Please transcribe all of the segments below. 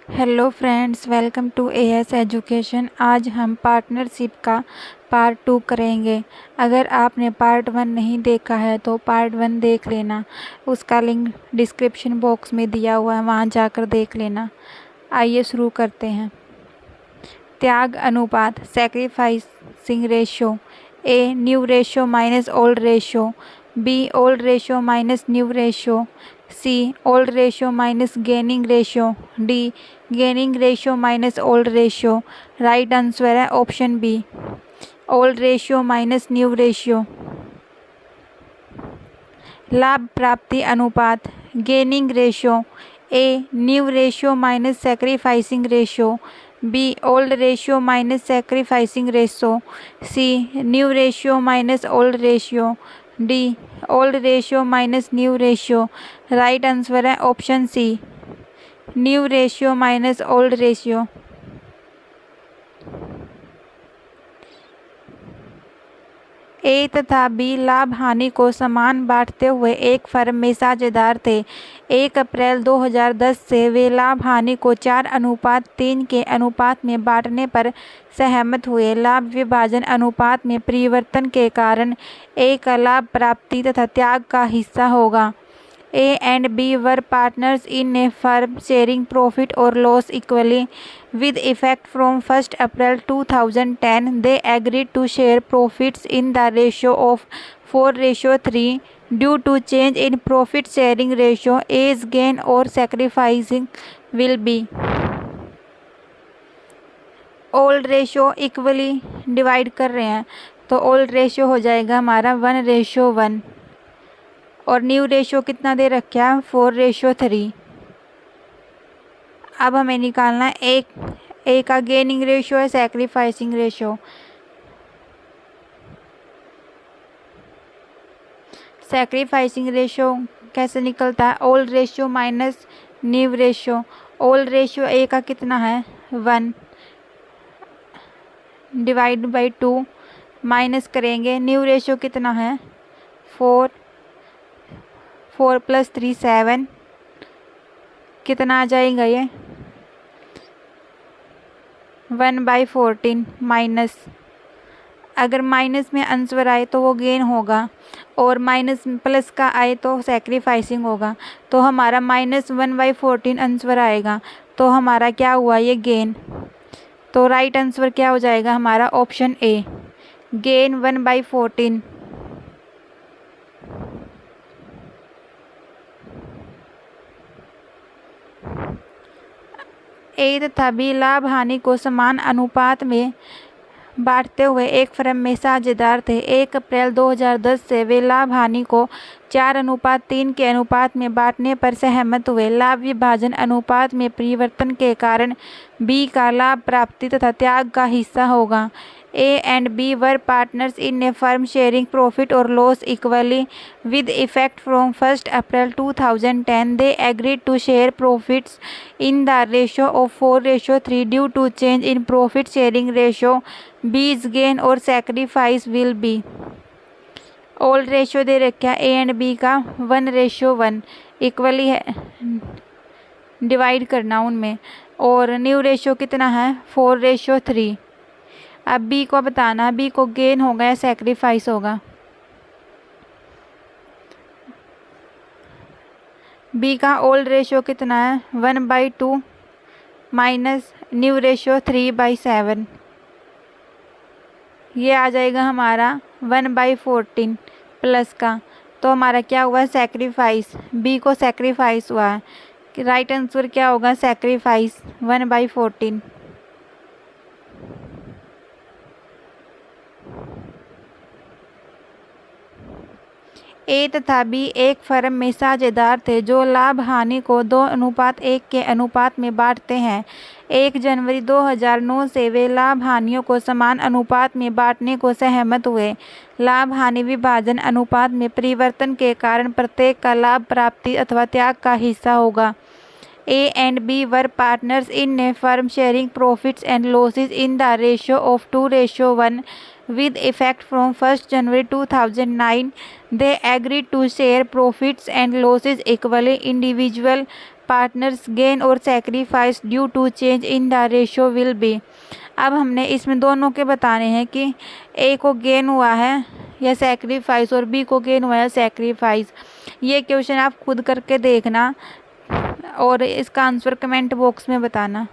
Hello friends, welcome to AS education. आज हम partnership का पार्ट 2 करेंगे। अगर आपने पार्ट 1 नहीं देखा है तो पार्ट 1 देख लेना। उसका लिंक डिस्क्रिप्शन बॉक्स में दिया हुआ है, वहाँ जाकर देख लेना। आइए शुरू करते हैं। त्याग अनुपात, sacrificing ratio. A new ratio minus old ratio, B old ratio minus new ratio, C old ratio minus gaining ratio, D gaining ratio minus old ratio. Right answer है option B, old ratio minus new ratio. लाभ प्राप्ति अनुपात, gaining ratio. A new ratio minus sacrificing ratio, B old ratio minus sacrificing ratio, C new ratio minus old ratio, D old ratio minus new ratio. Right answer है option C, new ratio minus old ratio. A तथा B लाभ हानि को समान बांटते हुए एक firm में साझेदार थे। 1 अप्रैल 2010 से वे लाभ हानि को 4:3 के अनुपात में बांटने पर सहमत हुए। लाभ विभाजन अनुपात में परिवर्तन के कारण ए का लाभ प्राप्ति तथा त्याग का हिस्सा होगा। A and B were partners in a firm sharing profit or loss equally. With effect from 1st April 2010, they agreed to share profits in the ratio of 4:3. Due to change in profit sharing ratio, A's gain or sacrificing will be old ratio equally divide कर रहे हैं तो old ratio हो जाएगा हमारा 1:1 और new ratio कितना दे रखा है 4:3। अब हमें निकालना है ए का गेनिंग रेशियो है सैक्रिफाइसिंग रेशियो। सैक्रिफाइसिंग रेशियो कैसे निकलता है, old ratio minus new ratio. Old ratio A का कितना है 1 डिवाइड बाई 2 माइनस करेंगे न्यू रेशियो कितना है 4 + 3 7 कितना आ जाएगा ये 1/14 माइनस। अगर माइनस में आंसर आए तो वो गेन होगा और माइनस प्लस का आए तो सैक्रिफाइसिंग होगा। तो हमारा -1/14 आंसर आएगा तो हमारा क्या हुआ ये गेन। तो राइट आंसर क्या हो जाएगा हमारा ऑप्शन ए, गेन 1/14। ए तथा बी लाभ हानि को समान अनुपात में बांटते हुए एक फर्म में साझेदार थे। 1 अप्रैल 2010 से वे लाभ हानि को 4:3 के अनुपात में बांटने पर सहमत हुए। लाभ विभाजन अनुपात में परिवर्तन के कारण बी का लाभ प्राप्ति तथा त्याग का हिस्सा होगा। A and B were partners in a firm sharing profit or loss equally. With effect from 1st April 2010, they agreed to share profits in the ratio of 4:3. Due to change in profit sharing ratio, B's gain or sacrifice will be old ratio दे रखा है ए and B का 1:1 equally है divide करना उनमें, और new ratio कितना है 4:3। अब बी को बताना बी को गेन होगा या सैक्रिफाइस होगा। बी का ओल्ड रेशियो कितना है 1/2 माइनस न्यू रेशियो 3/7, ये आ जाएगा हमारा 1/14 प्लस का। तो हमारा क्या हुआ सैक्रिफाइस, बी को सैक्रिफाइस हुआ है। राइट आंसर क्या होगा सैक्रिफाइस 1/14। ए तथा बी एक फर्म में साझेदार थे जो लाभ हानि को 2:1 के अनुपात में बांटते हैं। 1 जनवरी 2009 से वे लाभ हानियों को समान अनुपात में बांटने को सहमत हुए। लाभ हानि विभाजन अनुपात में परिवर्तन के कारण प्रत्येक का लाभ प्राप्ति अथवा त्याग का हिस्सा होगा। A and B were partners in a firm sharing profits and losses in the ratio of 2:1. With effect from 1st January 2009, they agreed to share profits and losses equally. Individual partners gain or sacrifice due to change in the ratio will be। अब हमने इसमें दोनों के बताने हैं कि ए को gain हुआ है या सैक्रिफाइस और बी को गेन हुआ है सैक्रिफाइस। ये क्वेश्चन आप खुद करके देखना और इसका आंसर कमेंट बॉक्स में बताना।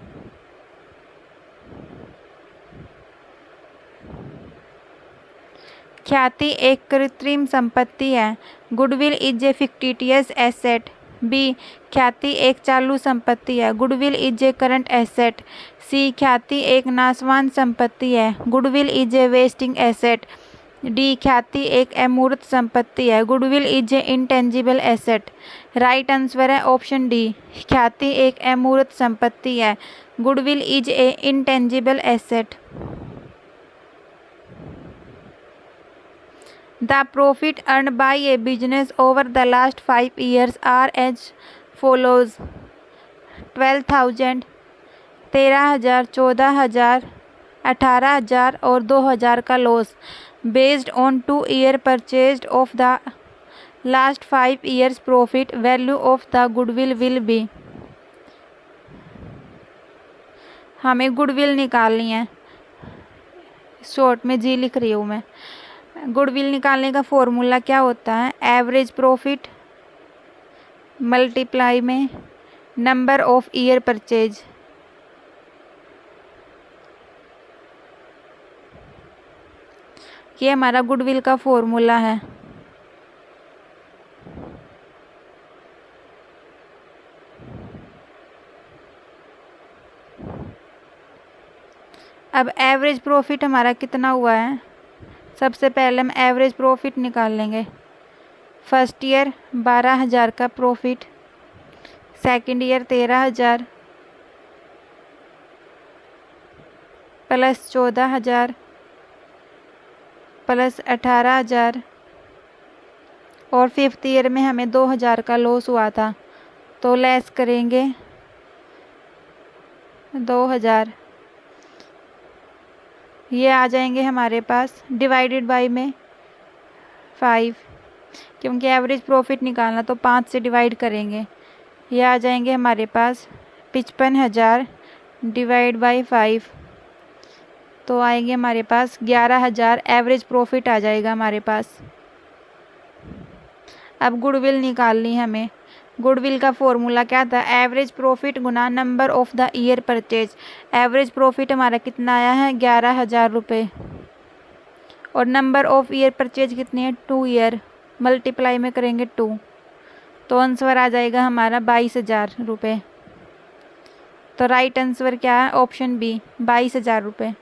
ख्याति एक कृत्रिम संपत्ति है। Goodwill is a fictitious asset. B, ख्याति एक चालू संपत्ति है। Goodwill is a current asset. C, ख्याति एक नाशवान संपत्ति है। Goodwill is a wasting asset. D, ख्याति एक अमूर्त संपत्ति है। Goodwill is a intangible asset. Right answer है ऑप्शन डी, ख्याति एक अमूर्त संपत्ति है। Goodwill is a intangible asset. The profit earned by a business over the last 5 years are as follows: 12,000, 13,000, 14,000, 18,000 और 2,000 का loss. Based on 2-year purchase of the last 5 years profit, value of the goodwill will be। हमें goodwill निकालनी है, short में जी लिख रही हूँ मैं। गुडविल निकालने का फॉर्मूला क्या होता है? एवरेज प्रॉफिट मल्टीप्लाई में नंबर ऑफ ईयर परचेज। ये हमारा गुडविल का फॉर्मूला है। अब एवरेज प्रॉफिट हमारा कितना हुआ है? सबसे पहले हम एवरेज प्रॉफिट निकाल लेंगे। फर्स्ट ईयर 12,000 का profit, second year 13,000 plus 14,000 plus 18,000 और फिफ्थ ईयर में हमें 2,000 का लॉस हुआ था, तो लेस करेंगे 2,000। ये आ जाएंगे हमारे पास डिवाइडेड बाय में 5, क्योंकि एवरेज प्रॉफिट निकालना तो 5 से डिवाइड करेंगे। ये आ जाएंगे हमारे पास 55,000 डिवाइड बाय 5, तो आएंगे हमारे पास 11,000 एवरेज प्रॉफिट आ जाएगा हमारे पास। अब गुडविल निकालनी हमें। गुडविल का फॉर्मूला क्या था? Average profit Guna number of the year purchase. Average profit हमारा कितना आया है? 11,000 रुपये। और नंबर ऑफ ईयर परचेज कितनी है? 2 ईयर। मल्टीप्लाई में करेंगे 2, तो आंसर आ जाएगा हमारा 22,000 रुपये। तो राइट आंसर क्या है? ऑप्शन बी, 22,000 रुपये।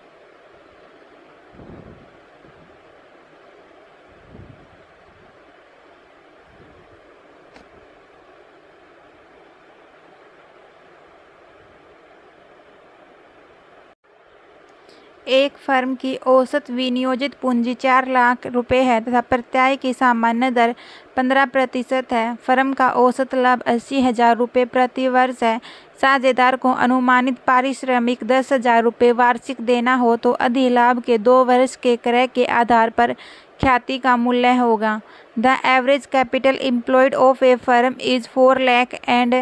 एक फर्म की औसत विनियोजित पूंजी 4 लाख रुपए है तथा प्रत्याय की सामान्य दर 15% है। फर्म का औसत लाभ 80,000 रुपये प्रति वर्ष है। साझेदार को अनुमानित पारिश्रमिक 10,000 रुपये वार्षिक देना हो तो अधिलाभ के 2 वर्ष के क्रय के आधार पर ख्याति का मूल्य होगा। The average capital employed of a firm is 4 lakh and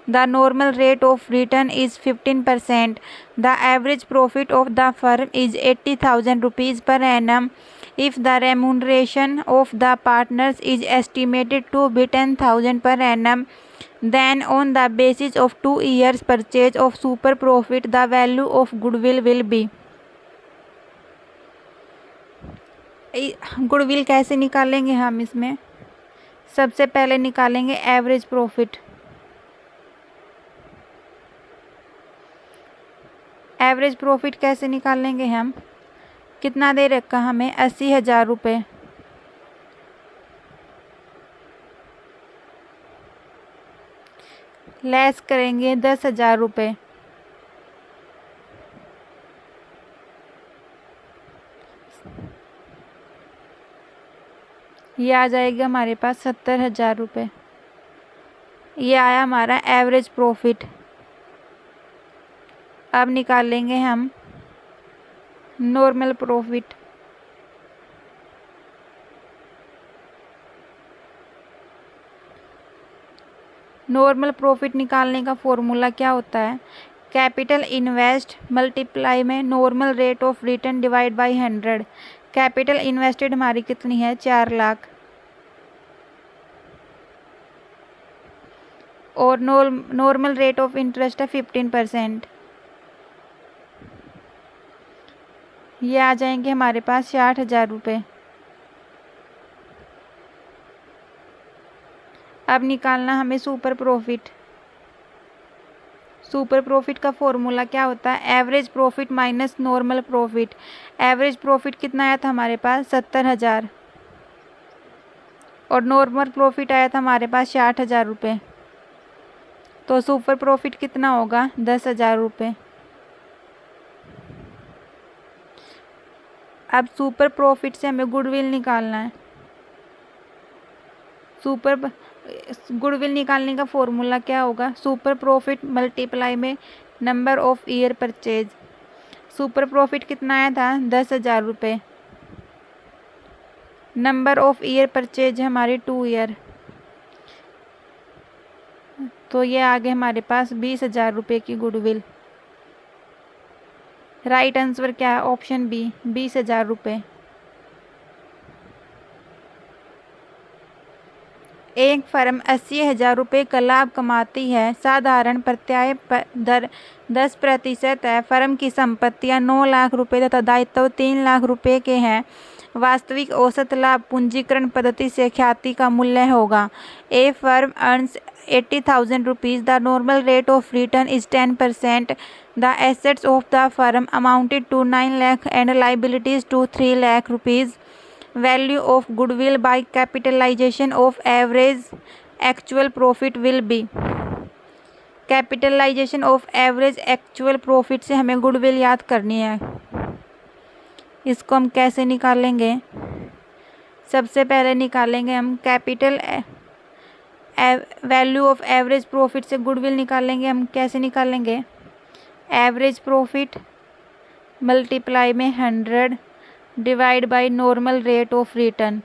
the normal rate of return is 15%. The average profit of the firm is 80,000 rupees per annum. If the remuneration of the partners is estimated to be 10,000 per annum, then on the basis of 2 years purchase of super profit, the value of goodwill will be। Goodwill कैसे निकालेंगे हम? इसमें सबसे पहले निकालेंगे average profit. Average profit कैसे निकालेंगे हम? कितना दे रखा हमें? 80,000 रुपये। लेस करेंगे 10,000 रुपये। ये आ जाएगा हमारे पास 70,000 रुपये। ये आया हमारा एवरेज प्रॉफिट। अब निकालेंगे हम नॉर्मल प्रॉफिट। नॉर्मल प्रॉफिट निकालने का फॉर्मूला क्या होता है? कैपिटल इन्वेस्ट मल्टीप्लाई में normal rate of return divide by 100। Capital invested हमारी कितनी है? 4 लाख, और नॉर्मल रेट ऑफ इंटरेस्ट है 15%। ये आ जाएंगे हमारे पास 60,000 रुपये। अब निकालना हमें सुपर प्रॉफिट। सुपर प्रॉफिट का फॉर्मूला क्या होता है? Average profit minus normal profit. Average profit कितना आया था हमारे पास? 70,000, और नॉर्मल प्रॉफिट आया था हमारे पास 60,000 रुपये। तो सुपर प्रॉफिट कितना होगा? 10,000 रुपये। अब सुपर प्रॉफिट से हमें गुडविल निकालना है। गुडविल निकालने का फॉर्मूला क्या होगा? सुपर प्रॉफिट मल्टीप्लाई में number of year purchase. Super profit कितना आया था? 10,000 रुपये। नंबर ऑफ ईयर परचेज है हमारी 2 ईयर, तो ये आ गए हमारे पास 20,000 रुपये की गुडविल। राइट आंसर क्या है? ऑप्शन बी, 20,000 रुपये। एक फर्म 80,000 रुपये का लाभ कमाती है। साधारण प्रत्याय दर 10% है। फर्म की संपत्तियां 9 लाख रुपये तथा दायित्व 3 लाख रुपये के हैं। वास्तविक औसत लाभ पूंजीकरण पद्धति से ख्याति का मूल्य होगा। ए firm earns 80,000 rupees. The normal rate of return is 10%. The assets of the firm amounted to 9 lakh and liabilities to 3 lakh rupees. Value of goodwill by capitalization of average actual profit will be. Capitalisation of average actual profit से हमें goodwill याद करनी है। इसको हम कैसे निकालेंगे? सबसे पहले निकालेंगे हम capital value of average profit से गुडविल निकालेंगे। हम कैसे निकालेंगे? एवरेज प्रॉफिट मल्टीप्लाई में 100 divide by normal rate of return.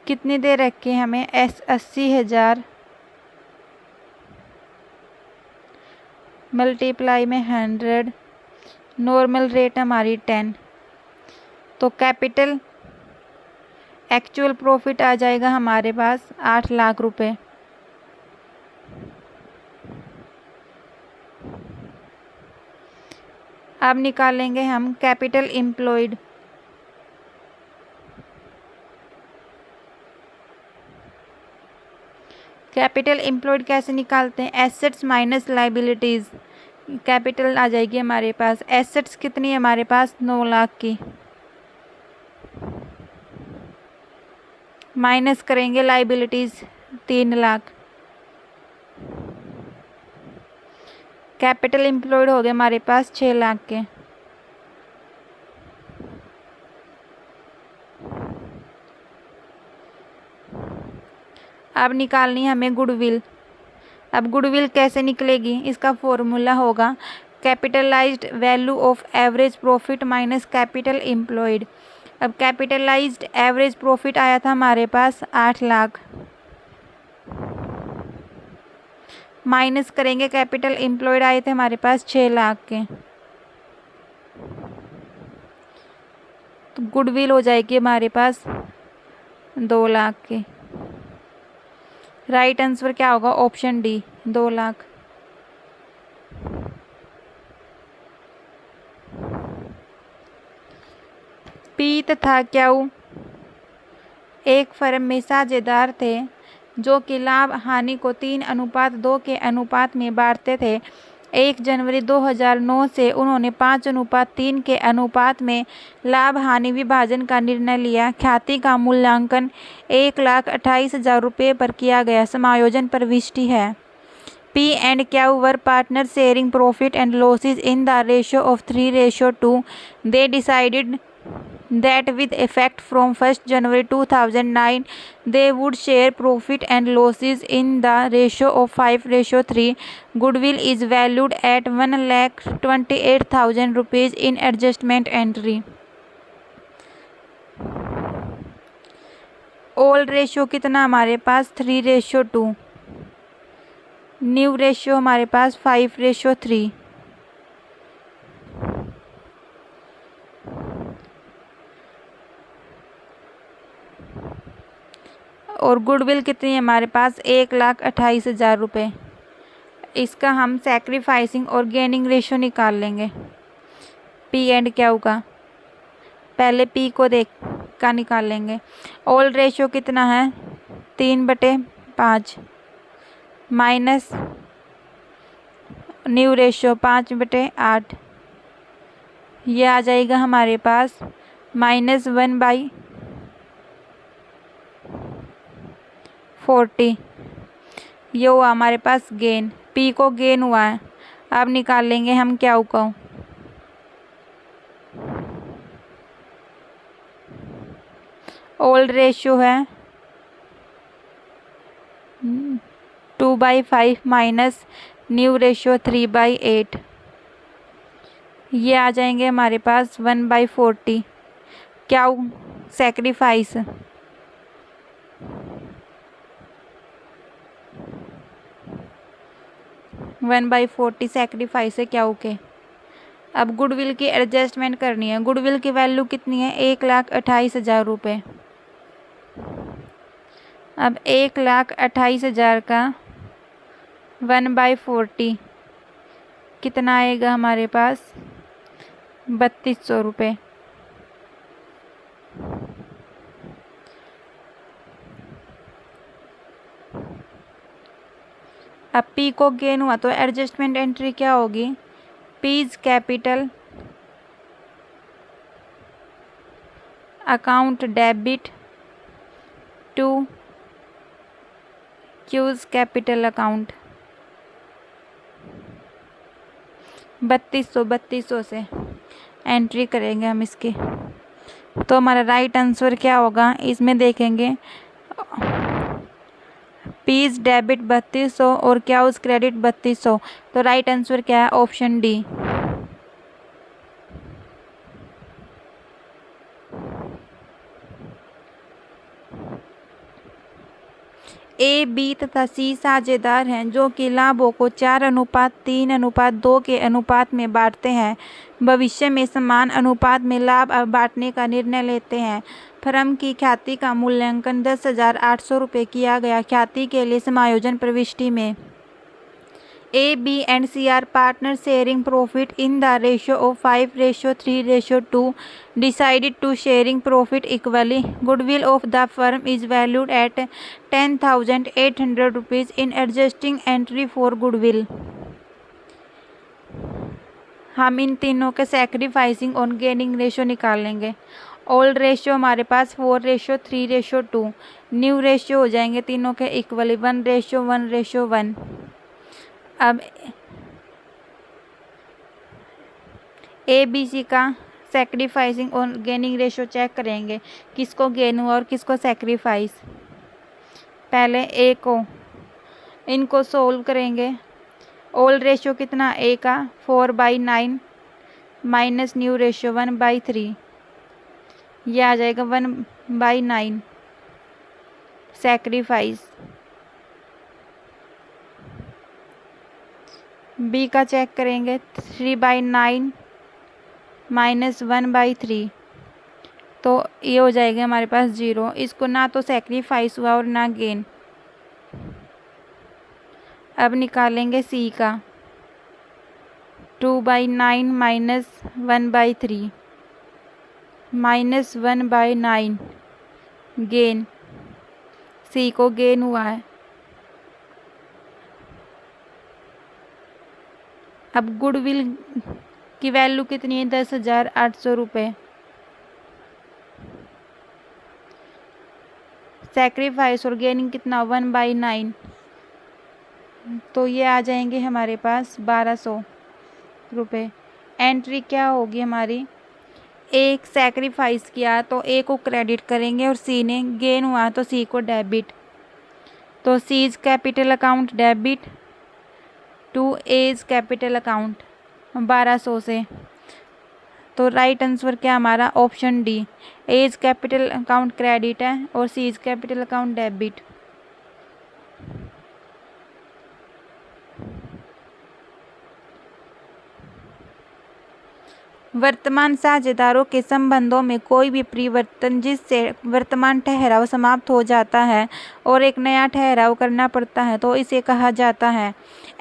कितनी देर रखे हमें? 80,000 मल्टीप्लाई में 100, नॉर्मल रेट हमारी 10, तो कैपिटल एक्चुअल प्रॉफिट आ जाएगा हमारे पास 8 लाख रुपए। अब निकालेंगे हम कैपिटल एम्प्लॉयड। कैपिटल एम्प्लॉयड कैसे निकालते हैं? Assets minus liabilities. कैपिटल आ जाएगी हमारे पास, एसेट्स कितनी है हमारे पास? 9 लाख की, माइनस करेंगे लाइबिलिटीज़ 3 लाख। कैपिटल एम्प्लॉयड हो गए हमारे पास 6 लाख के। अब निकालनी है हमें गुडविल। अब गुडविल कैसे निकलेगी? इसका फॉर्मूला होगा capitalised value of average profit minus capital employed. अब कैपिटलाइज्ड एवरेज प्रॉफिट आया था हमारे पास 8 लाख, माइनस करेंगे कैपिटल एम्प्लॉयड आए थे हमारे पास 6 लाख के, तो गुडविल हो जाएगी हमारे पास 2 लाख की। राइट आंसर क्या होगा? Option D, 2 lakh. पी तथा क्यू एक फर्म में साझेदार थे जो कि लाभ हानि को 3:2 के अनुपात में बांटते थे। 1 जनवरी 2009 से उन्होंने 5:3 के अनुपात में लाभ हानि विभाजन का निर्णय लिया। ख्याति का मूल्यांकन 1,28,000 रुपये पर किया गया। समायोजन प्रविष्टि है। P and Q were partners sharing profit and losses in the ratio of 3:2. They decided that with effect from 1st January 2009 they would share profit and losses in the ratio of 5:3. Goodwill is valued at 1,28,000 rupees in adjustment entry. Old ratio कितना हमारे पास 3:2. New ratio हमारे पास 5:3. और goodwill कितनी है हमारे पास 1,28,000 रुपये. इसका हम सैक्रिफाइसिंग और गेनिंग रेशियो निकाल लेंगे पी एंड क्यू का. पहले पी को का निकाल लेंगे. ओल्ड रेशियो कितना है 3/5 माइनस न्यू रेशियो 5/8. ये आ जाएगा हमारे पास -1/40. ये हुआ हमारे पास गेन. पी को गेन हुआ है. अब निकाल लेंगे हम क्यू को. ओल्ड रेशियो है 2/5 माइनस न्यू रेशियो 3/8. ये आ जाएंगे हमारे पास 1/40. क्यू सैक्रिफाइस 1/40 सैक्रिफाइस है क्यू के. अब गुडविल की एडजस्टमेंट करनी है. गुडविल की वैल्यू कितनी है 1,28,000 रुपये. अब 1,28,000 का 1/40 कितना आएगा हमारे पास 3,200 रुपये. अब पी को गेन हुआ तो एडजस्टमेंट एंट्री क्या होगी. P's capital account debit to Q's capital account. 3,200 से एंट्री करेंगे हम इसकी. तो हमारा राइट आंसर क्या होगा इसमें देखेंगे. पीज डेबिट 3,200 और क्यूज क्रेडिट 3,200. तो राइट आंसर क्या है ऑप्शन डी. ए बी तथा सी साझेदार हैं जो कि लाभों को 4:3:2 के अनुपात में बांटते हैं. भविष्य में समान अनुपात में लाभ बांटने का निर्णय लेते हैं. फर्म की ख्याति का मूल्यांकन 10,800 रुपये किया गया. ख्याति के लिए समायोजन प्रविष्टि में A, B and C are partners sharing profit in the ratio of 5:3:2. Decided to sharing profit equally. Goodwill of the firm is valued at 10,800 rupees in adjusting entry for goodwill. हम इन तीनों के सैक्रिफाइसिंग और gaining ratio निकाल लेंगे. Old ratio हमारे पास 4:3:2. New ratio हो जाएंगे तीनों के इक्वली 1:1:1. अब ए बी सी का सैक्रिफाइसिंग और गेनिंग रेशियो चेक करेंगे किसको गेन हुआ और किसको सैक्रिफाइस. पहले ए को इनको सोल्व करेंगे. ओल्ड रेशियो कितना ए का 4/9 माइनस न्यू रेशियो 1/3. यह आ जाएगा 1/9 सैक्रिफाइस. बी का चेक करेंगे 3/9 माइनस 1/3. तो ये हो जाएगा हमारे पास 0. इसको ना तो सैक्रिफाइस हुआ और ना गेन. अब निकालेंगे सी का 2/9 माइनस 1/3 माइनस 1/9 गेन. सी को गेन हुआ है. अब गुडविल की वैल्यू कितनी है 10,800 रुपये. सैक्रिफाइस और गेनिंग कितना 1/9. तो ये आ जाएंगे हमारे पास 1,200 रुपये. एंट्री क्या होगी हमारी एक सैक्रिफाइस किया तो ए को क्रेडिट करेंगे और सी ने गेन हुआ तो सी को डेबिट। तो C's capital account debit to A's capital account 1200 से। तो राइट आंसर क्या हमारा option D, A's capital account credit है और सीज कैपिटल अकाउंट डेबिट। वर्तमान साझेदारों के संबंधों में कोई भी परिवर्तन जिससे वर्तमान ठहराव समाप्त हो जाता है और एक नया ठहराव करना पड़ता है तो इसे कहा जाता है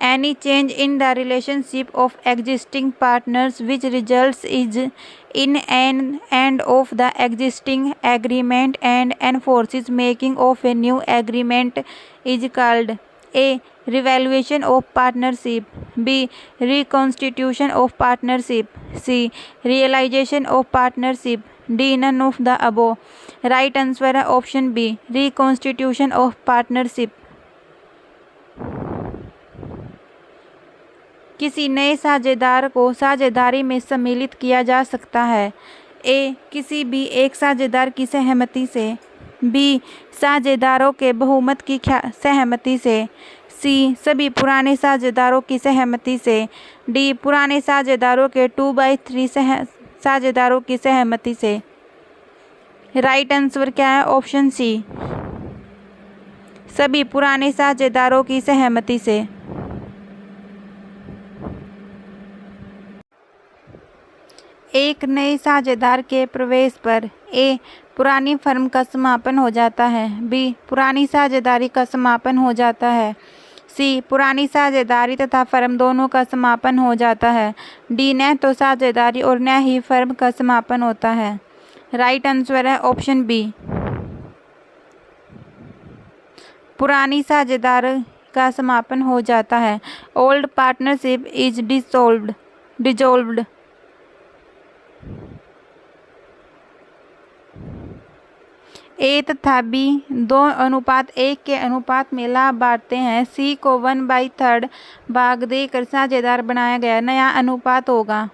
any change in the relationship of existing partners which results is in an end of the existing agreement and एनफोर्सेस making of a new agreement is called A revaluation of partnership, B reconstitution of partnership, C realization of partnership, D none of the above। Right answer है option B, reconstitution of partnership। किसी नए साझेदार को साझेदारी में सम्मिलित किया जा सकता है, ए किसी भी एक साझेदार की सहमति से, बी साझेदारों के बहुमत की सहमति से, सी सभी पुराने साझेदारों की सहमति से, डी पुराने साझेदारों के 2/3 साझेदारों की सहमति से। राइट आंसर क्या है ऑप्शन सी, सभी पुराने साझेदारों की सहमति से। एक नए साझेदार के प्रवेश पर ए पुरानी फर्म का समापन हो जाता है, बी पुरानी साझेदारी का समापन हो जाता है, सी पुरानी साझेदारी तथा फर्म दोनों का समापन हो जाता है, डी न तो साझेदारी और न ही फर्म का समापन होता है। राइट आंसर है ऑप्शन बी, पुरानी साझेदारी का समापन हो जाता है। Old partnership is dissolved. A तथा बी 2:1 के अनुपात में लाभ बांटते हैं। सी को 1/3 भाग देकर साझेदार बनाया गया नया अनुपात होगा।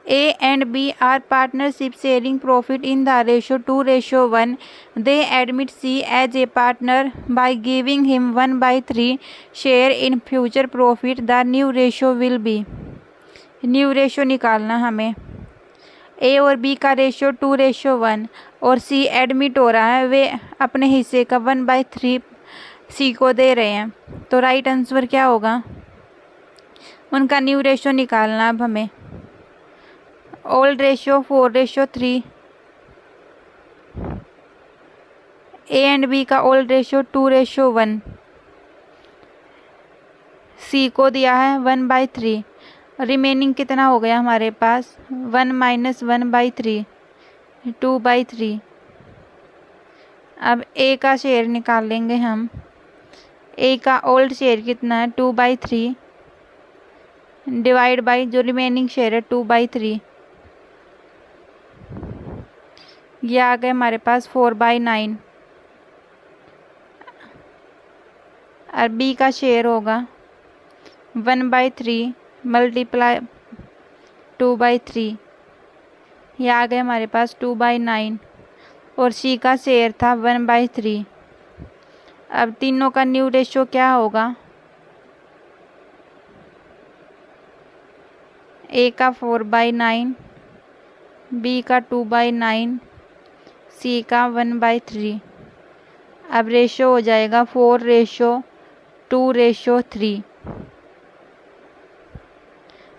A and B are partnership sharing profit in the ratio 2:1. They admit C as a partner by giving him 1/3 share in future profit. The new ratio will be, new ratio निकालना हमें। ए और बी का ratio 2:1 और सी admit हो रहा है, वे अपने हिस्से का 1/3 सी को दे रहे हैं। तो राइट आंसर क्या होगा, उनका न्यू रेशियो निकालना। अब हमें old ratio 4:3, A and B का ओल्ड रेशियो 2:1, सी को दिया है 1/3। रिमेनिंग कितना हो गया हमारे पास, 1 - 1/3, 2/3। अब ए का शेयर निकाल लेंगे हम। ए का ओल्ड शेयर कितना है, 2/3 डिवाइड बाई जो रिमेनिंग शेयर है 2/3, ये आ गए हमारे पास 4/9। और बी का शेयर होगा 1/3 मल्टीप्लाई 2/3, ये आ गए हमारे पास 2/9 और सी का शेयर था 1/3। अब तीनों का न्यू रेशियो क्या होगा, ए का 4/9, बी का 2/9, सी का 1/3। अब रेशियो हो जाएगा 4:2:3।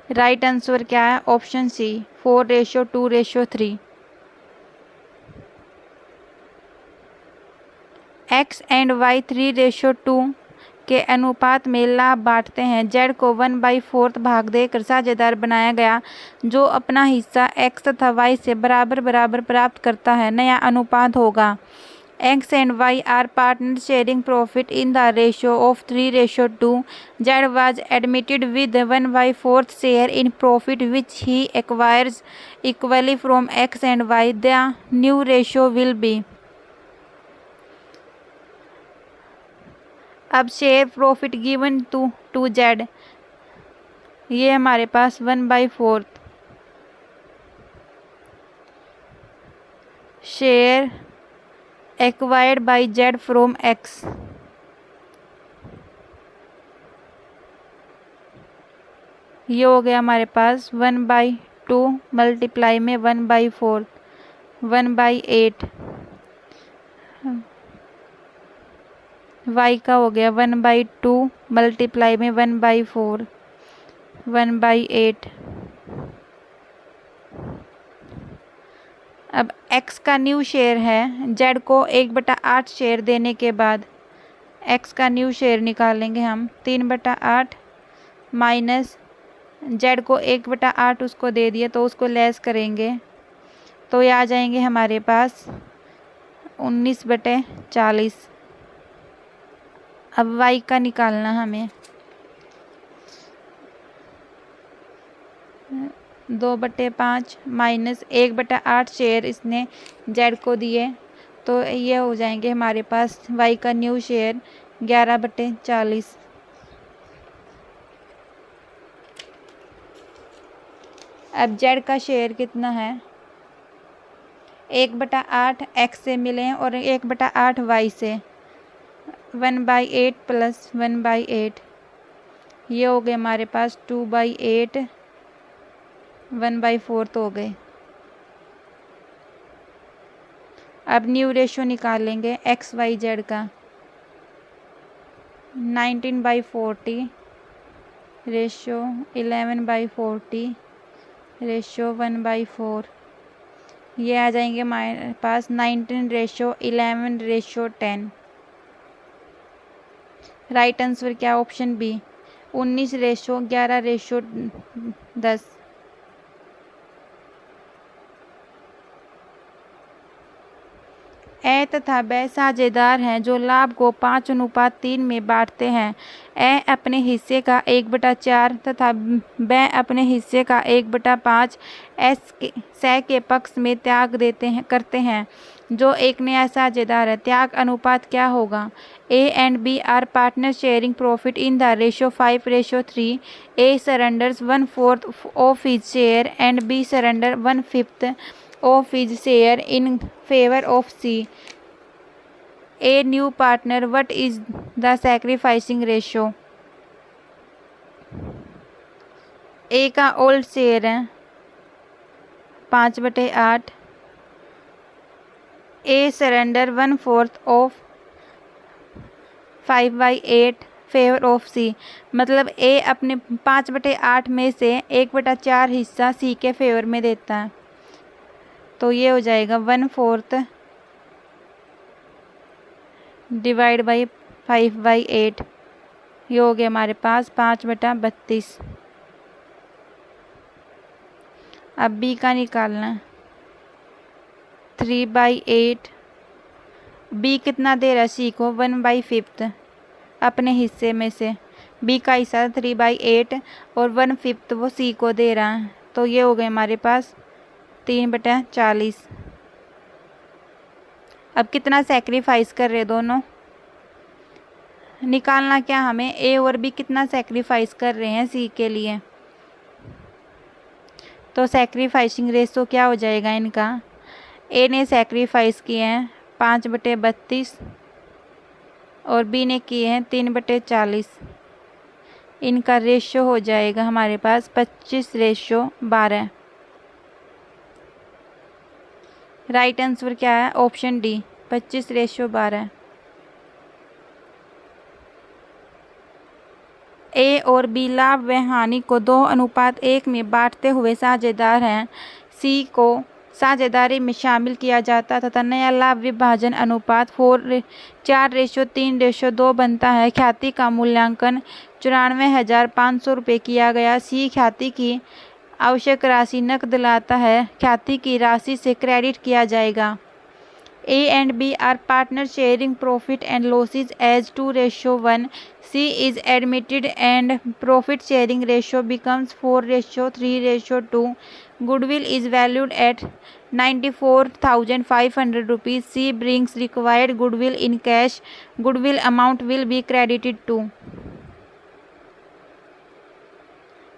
राइट आंसर क्या है option C, 4:2:3। X and Y 3:2 के अनुपात में लाभ बांटते हैं। जेड को 1/4 भाग देकर साझेदार बनाया गया जो अपना हिस्सा एक्स तथा वाई से बराबर बराबर प्राप्त करता है नया अनुपात होगा। X and Y are partners sharing profit in the ratio of 3:2. Z was admitted with 1/4 share in profit which he acquires equally from X and Y. The new ratio will be, अब share profit given to Z, ये हमारे पास 1/4 share acquired by Z from X. ये हो गया हमारे पास 1/2 multiply में 1/4 1/8। y का हो गया 1/2 मल्टीप्लाई में 1/4 1/8। अब x का न्यू शेयर है, z को 1/8 शेयर देने के बाद x का न्यू शेयर निकालेंगे हम 3/8 माइनस z को 1/8 उसको दे दिया तो उसको लेस करेंगे तो ये आ जाएंगे हमारे पास 19/40। अब y का निकालना हमें 2/5 माइनस 1/8 शेयर इसने z को दिए तो ये हो जाएंगे हमारे पास y का न्यू शेयर 11/40। अब z का शेयर कितना है, 1/8 x से मिले हैं और 1/8 y से, 1/8 प्लस 1/8 ये हो गए हमारे पास 2/8 1/4 तो हो गए। अब न्यू रेशो निकालेंगे एक्स वाई जेड का 19/40 रेशो 11/40 रेशो 1/4। ये आ जाएंगे हमारे पास 19/11/10। राइट आंसर क्या, ऑप्शन बी 19/11/10। ए तथा ब साझेदार हैं जो लाभ को 5:3 में बांटते हैं। ए अपने हिस्से का 1/4 तथा ब अपने हिस्से का 1/5 से के पक्ष में त्याग करते हैं। जो एक नया साझेदार है, त्याग अनुपात क्या होगा? A and B are partner sharing profit in the ratio 5:3। A surrenders 1/4 of his share and B surrender 1/5 of his share in favor of C. A new partner, what is the sacrificing ratio? A का old share है 5/8। A surrender 1/4 of 5/8 favour of C। मतलब A अपने 5/8 में से 1/4 हिस्सा C के favour में देता है तो ये हो जाएगा 1/4 डिवाइड बाई 5/8। ये हो गया हमारे पास 5/32। अब बी का निकालना 3/8। बी कितना दे रहा है सी को 1/5 अपने हिस्से में से। बी का हिस्सा 3/8 और 1/5 वो सी को दे रहा है तो ये हो गए हमारे पास 3/40। अब कितना सेक्रीफाइस कर रहे दोनों निकालना क्या हमें, ए और बी कितना सेक्रीफाइस कर रहे हैं सी के लिए। तो सेक्रीफाइसिंग रेशो क्या हो जाएगा इनका, ए ने सेक्रीफाइस किए हैं 5/32 और बी ने किए हैं 3/40। इनका रेशो हो जाएगा हमारे पास 25:12। राइट आंसर क्या है, ऑप्शन डी 25:12। ए और बी लाभ व हानि को 2:1 में बांटते हुए साझेदार हैं। सी को साझेदारी में शामिल किया जाता तथा नया लाभ विभाजन अनुपात 4:3:2 बनता है। ख्याति का मूल्यांकन 94,500 रुपये किया गया। सी ख्याति की आवश्यक राशि नकद लाता है। ख्याति की राशि से क्रेडिट किया जाएगा। A and B are partner sharing profit and losses as 2:1. C is admitted and profit sharing ratio becomes 4:3:2. Goodwill is valued at 94,500 rupees. C brings required goodwill in cash. Goodwill amount will be credited to.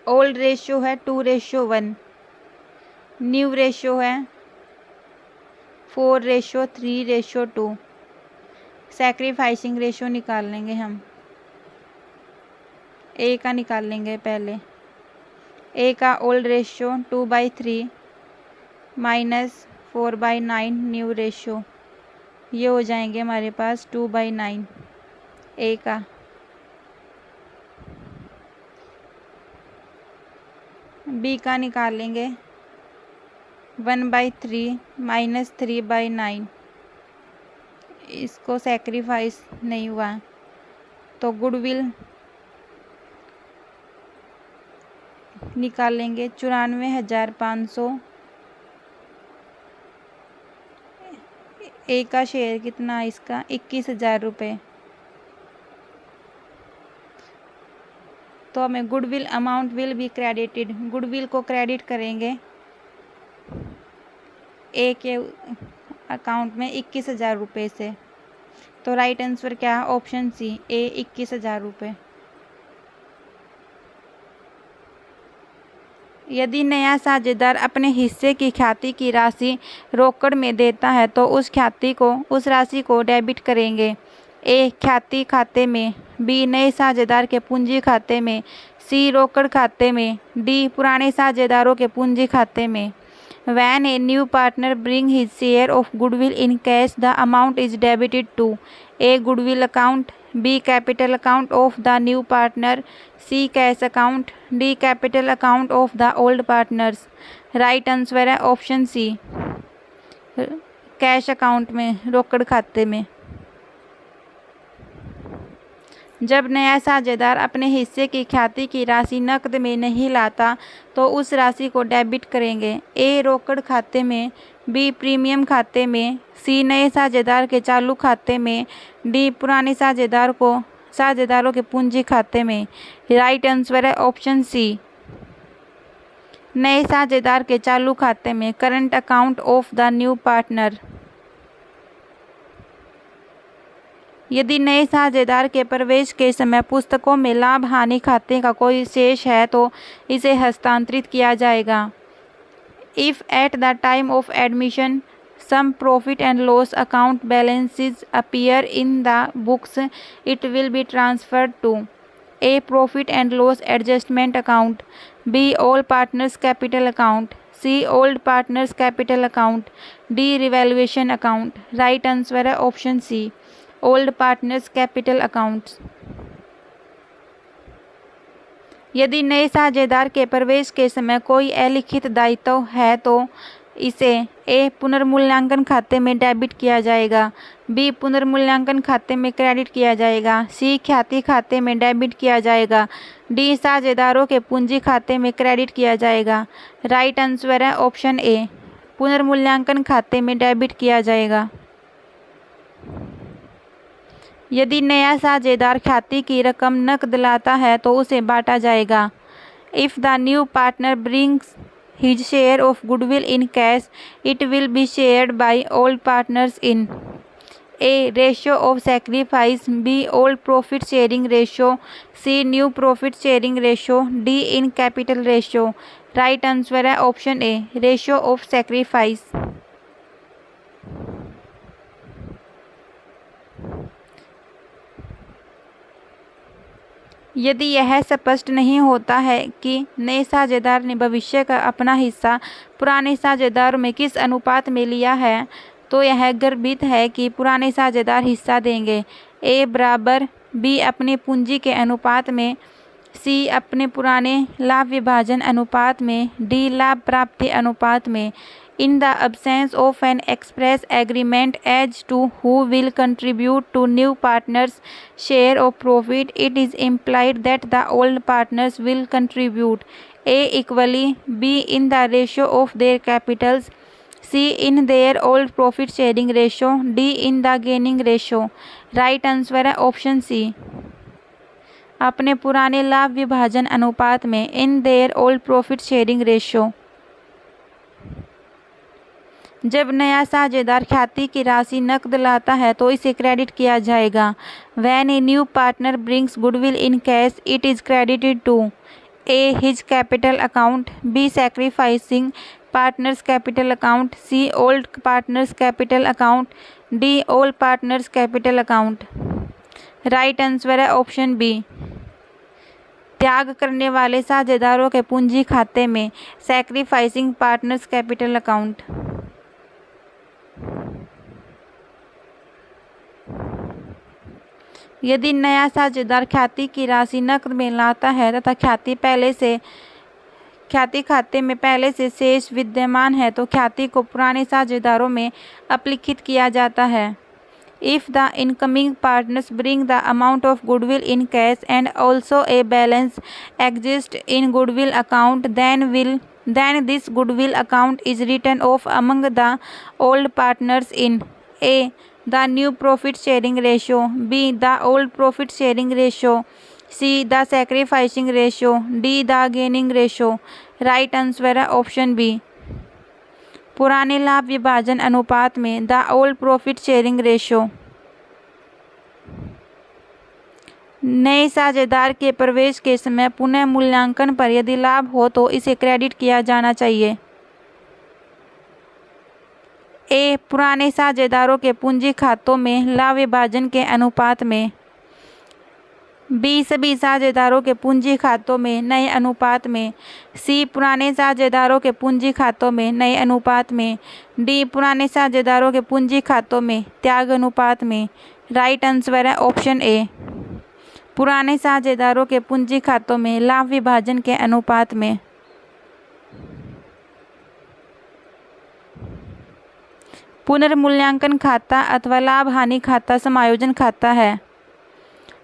Old ratio है 2:1, new ratio है 4:3:2। Sacrificing ratio निकाल लेंगे हम। ए का निकाल लेंगे पहले। ए का old ratio 2/3 minus 4/9 new ratio, ये हो जाएंगे हमारे पास 2/9 ए का। बी का निकाल लेंगे 1/3 माइनस 3/9। इसको सैक्रिफाइस नहीं हुआ तो गुडविल निकाल लेंगे 94,500। ए का शेयर कितना इसका 21,000 रुपये। तो हमें goodwill amount will be credited, goodwill को क्रेडिट करेंगे ए के अकाउंट में 21,000 रुपये से। तो राइट आंसर क्या है? ऑप्शन सी, ए 21,000 रुपये। यदि नया साझेदार अपने हिस्से की ख्याति की राशि रोकड़ में देता है तो उस राशि को डेबिट करेंगे। ए ख्याति खाते में, बी नए साझेदार के पूंजी खाते में, सी रोकड़ खाते में, डी पुराने साझेदारों के पूंजी खाते में। When a new partner bring his share of goodwill in cash, the amount is debited to A. goodwill account, B. capital account of the new partner, C. cash account, D. capital account of the old partners। Right answer है option सी, cash account में, रोकड़ खाते में। जब नया साझेदार अपने हिस्से की ख्याति की राशि नकद में नहीं लाता तो उस राशि को डेबिट करेंगे। ए रोकड़ खाते में, बी प्रीमियम खाते में, सी नए साझेदार के चालू खाते में, डी पुराने साझेदारों के पूंजी खाते में। राइट आंसर है ऑप्शन सी, नए साझेदार के चालू खाते में, current account of the new partner. यदि नए साझेदार के प्रवेश के समय पुस्तकों में लाभ हानि खाते का कोई शेष है तो इसे हस्तांतरित किया जाएगा। If at the time of admission some profit and loss account balances appear in the books, it will be transferred to A profit and loss adjustment account, B all partners capital account, C old partners capital account, D revaluation account. Right answer है option C, old partners capital accounts. यदि नए साझेदार के प्रवेश के समय कोई अलिखित दायित्व है तो इसे ए पुनर्मूल्यांकन खाते में डेबिट किया जाएगा, बी पुनर्मूल्यांकन खाते में क्रेडिट किया जाएगा, सी ख्याति खाते में डेबिट किया जाएगा, डी साझेदारों के पूंजी खाते में क्रेडिट किया जाएगा। राइट आंसर है ऑप्शन ए, पुनर्मूल्यांकन खाते में डेबिट किया जाएगा। यदि नया साझेदार ख्याति की रकम नकद लाता है तो उसे बांटा जाएगा। If the new partner brings his share of goodwill in cash, it will be shared by old partners in A ratio of sacrifice, B old profit sharing ratio, C new profit sharing ratio, D in capital ratio. Right answer है option A, ratio of sacrifice. यदि यह स्पष्ट नहीं होता है कि नए साझेदार ने भविष्य का अपना हिस्सा पुराने साझेदारों में किस अनुपात में लिया है तो यह गर्भित है कि पुराने साझेदार हिस्सा देंगे। ए बराबर बी अपने पूंजी के अनुपात में, सी अपने पुराने लाभ विभाजन अनुपात में, डी लाभ प्राप्ति अनुपात में। In the absence of an express agreement as to who will contribute to new partners' share of profit, it is implied that the old partners will contribute A equally, B in the ratio of their capitals, C in their old profit sharing ratio, D in the gaining ratio। Right answer है option सी, अपने पुराने लाभ विभाजन अनुपात में, in their old profit sharing ratio। जब नया साझेदार ख्याति की राशि नकद लाता है तो इसे क्रेडिट किया जाएगा। When a new partner brings goodwill in cash, it is credited to A his capital account, B sacrificing partners capital account, C old partners capital account, D all partners capital account. Right answer है option B, त्याग करने वाले साझेदारों के पूंजी खाते में, sacrificing partners capital account. यदि नया साझेदार ख्याति की राशि नकद में लाता है तथा ख्याति खाते में पहले से शेष विद्यमान है तो ख्याति को पुराने साझेदारों में अपलिखित किया जाता है। If the incoming partners bring the amount of goodwill in cash and also a balance exists in goodwill account, then this goodwill account is written off among the old partners in A. the new profit sharing ratio, B. the old profit sharing ratio, C. the sacrificing ratio, D. the gaining ratio। Right answer है option B, पुराने लाभ विभाजन अनुपात में, the old profit sharing ratio. नए साझेदार के प्रवेश के समय पुनः मूल्यांकन पर यदि लाभ हो तो इसे क्रेडिट किया जाना चाहिए। ए. पुराने साझेदारों के पूंजी खातों में लाभ विभाजन के अनुपात में, बी. सभी साझेदारों के पूंजी खातों में नए अनुपात में, सी. पुराने साझेदारों के पूंजी खातों में नए अनुपात में, डी. पुराने साझेदारों के पूंजी खातों में त्याग अनुपात में। राइट आंसर है ऑप्शन ए, पुराने साझेदारों के पूंजी खातों में लाभ विभाजन के अनुपात में। पुनर्मूल्यांकन खाता अथवा लाभ हानि खाता समायोजन खाता है।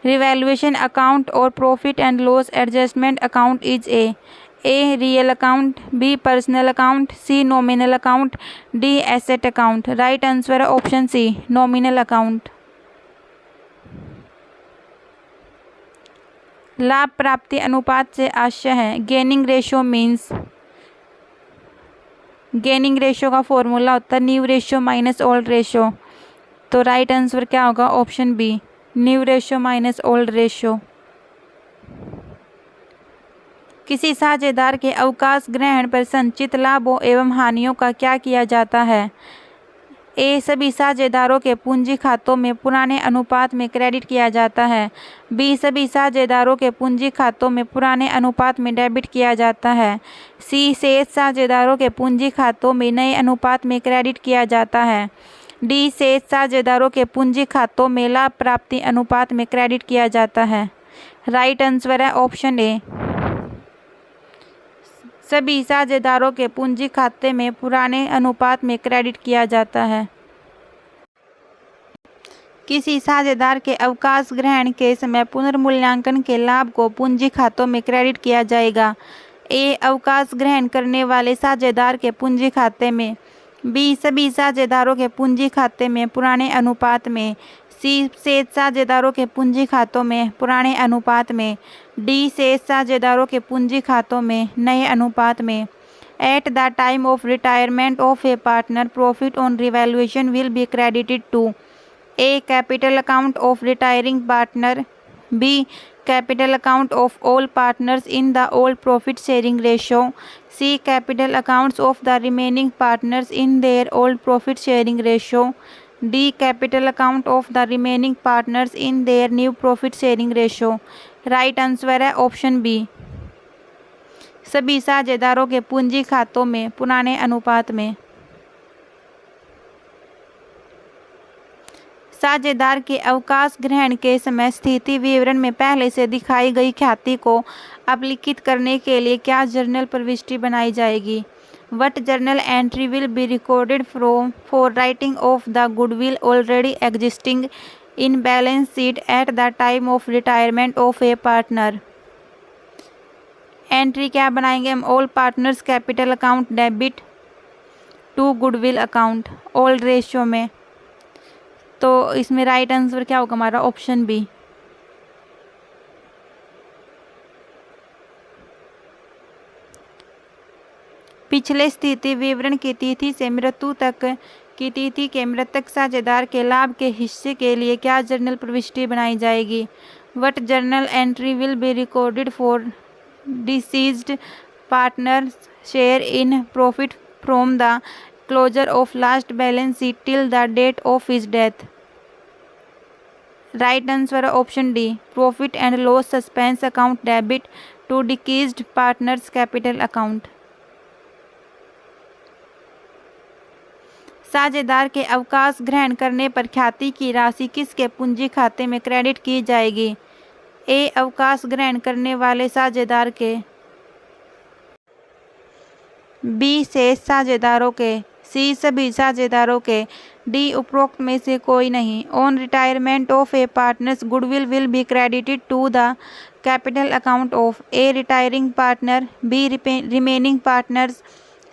रिवैल्यूएशन अकाउंट और profit and loss adjustment account is a real account, B personal account, C nominal account, D asset account. Right answer है ऑप्शन सी, नॉमिनल अकाउंट। लाभ प्राप्ति अनुपात से आशय है। Gaining ratio means, gaining ratio का formula होता है new ratio minus old ratio. तो राइट आंसर क्या होगा option B, new ratio minus old ratio. किसी साझेदार के अवकाश ग्रहण पर संचित लाभों एवं हानियों का क्या किया जाता है। ए. सभी साझेदारों के पूंजी खातों में पुराने अनुपात में क्रेडिट किया जाता है, बी. सभी साझेदारों के पूंजी खातों में पुराने अनुपात में डेबिट किया जाता है, सी. शेष साझेदारों के पूंजी खातों में नए अनुपात में क्रेडिट किया जाता है, डी. शेष साझेदारों के पूंजी खातों में लाभ प्राप्ति अनुपात में क्रेडिट किया जाता है। राइट आंसर है ऑप्शन ए, सभी साझेदारों के पूंजी खाते में पुराने अनुपात में क्रेडिट किया जाता है। किसी साझेदार के अवकाश ग्रहण के समय पुनर्मूल्यांकन के लाभ को पूंजी खातों में क्रेडिट किया जाएगा। ए. अवकाश ग्रहण करने वाले साझेदार के पूंजी खाते में, बी. सभी साझेदारों के पूंजी खाते में पुराने अनुपात में, सी. शेष साझेदारों के पूंजी खातों में पुराने अनुपात में, डी. शेष साझेदारों के पूंजी खातों में नए अनुपात में। At the time of retirement of a partner, profit on revaluation will be credited to A. Capital account of retiring partner, B. Capital account of all partners in the old profit sharing ratio, C. Capital accounts of the remaining partners in their old profit sharing ratio, D. Capital account of the remaining partners in their new profit sharing ratio. Right answer है option B, सभी साझेदारों के पूंजी खातों में पुराने अनुपात में। साझेदार के अवकाश ग्रहण के समय स्थिति विवरण में पहले से दिखाई गई ख्याति को अपलिखित करने के लिए क्या जर्नल प्रविष्टि बनाई जाएगी। What journal entry will be recorded for writing of the goodwill already existing in balance sheet at the time of retirement of a partner? Entry क्या बनाएंगे हम, all partners capital account debit to goodwill account old ratio में। तो इसमें right answer क्या होगा हमारा option B. पिछले स्थिति विवरण की तिथि से मृत्यु तक की तिथि के मृतक साझेदार के लाभ के हिस्से के लिए क्या जर्नल प्रविष्टि बनाई जाएगी। What journal entry will be recorded for deceased partner share in profit from the closure of last balance sheet till the date of his death. Right answer है option D, profit and loss suspense account debit to deceased partners capital account. साझेदार के अवकाश ग्रहण करने पर ख्याति की राशि किसके पूंजी खाते में क्रेडिट की जाएगी? ए, अवकाश ग्रहण करने वाले साझेदार के, बी, शेष साझेदारों के, सी, सभी साझेदारों के, डी, उपरोक्त में से कोई नहीं। On retirement of a partners goodwill will be credited to the capital account of A, retiring partner, B, remaining partners,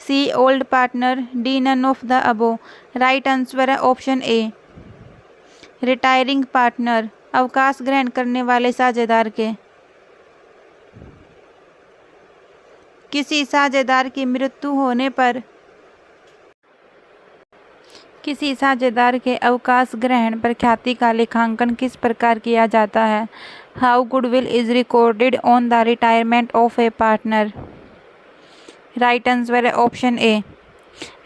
C, old partner, D, none of the above. Right answer है option A, retiring partner, अवकाश ग्रहण करने वाले साझेदार के। किसी साझेदार की मृत्यु होने पर किसी साझेदार के अवकाश ग्रहण पर ख्याति का लेखांकन किस प्रकार किया जाता है? How goodwill is recorded on the retirement of a partner. Right answer है option A,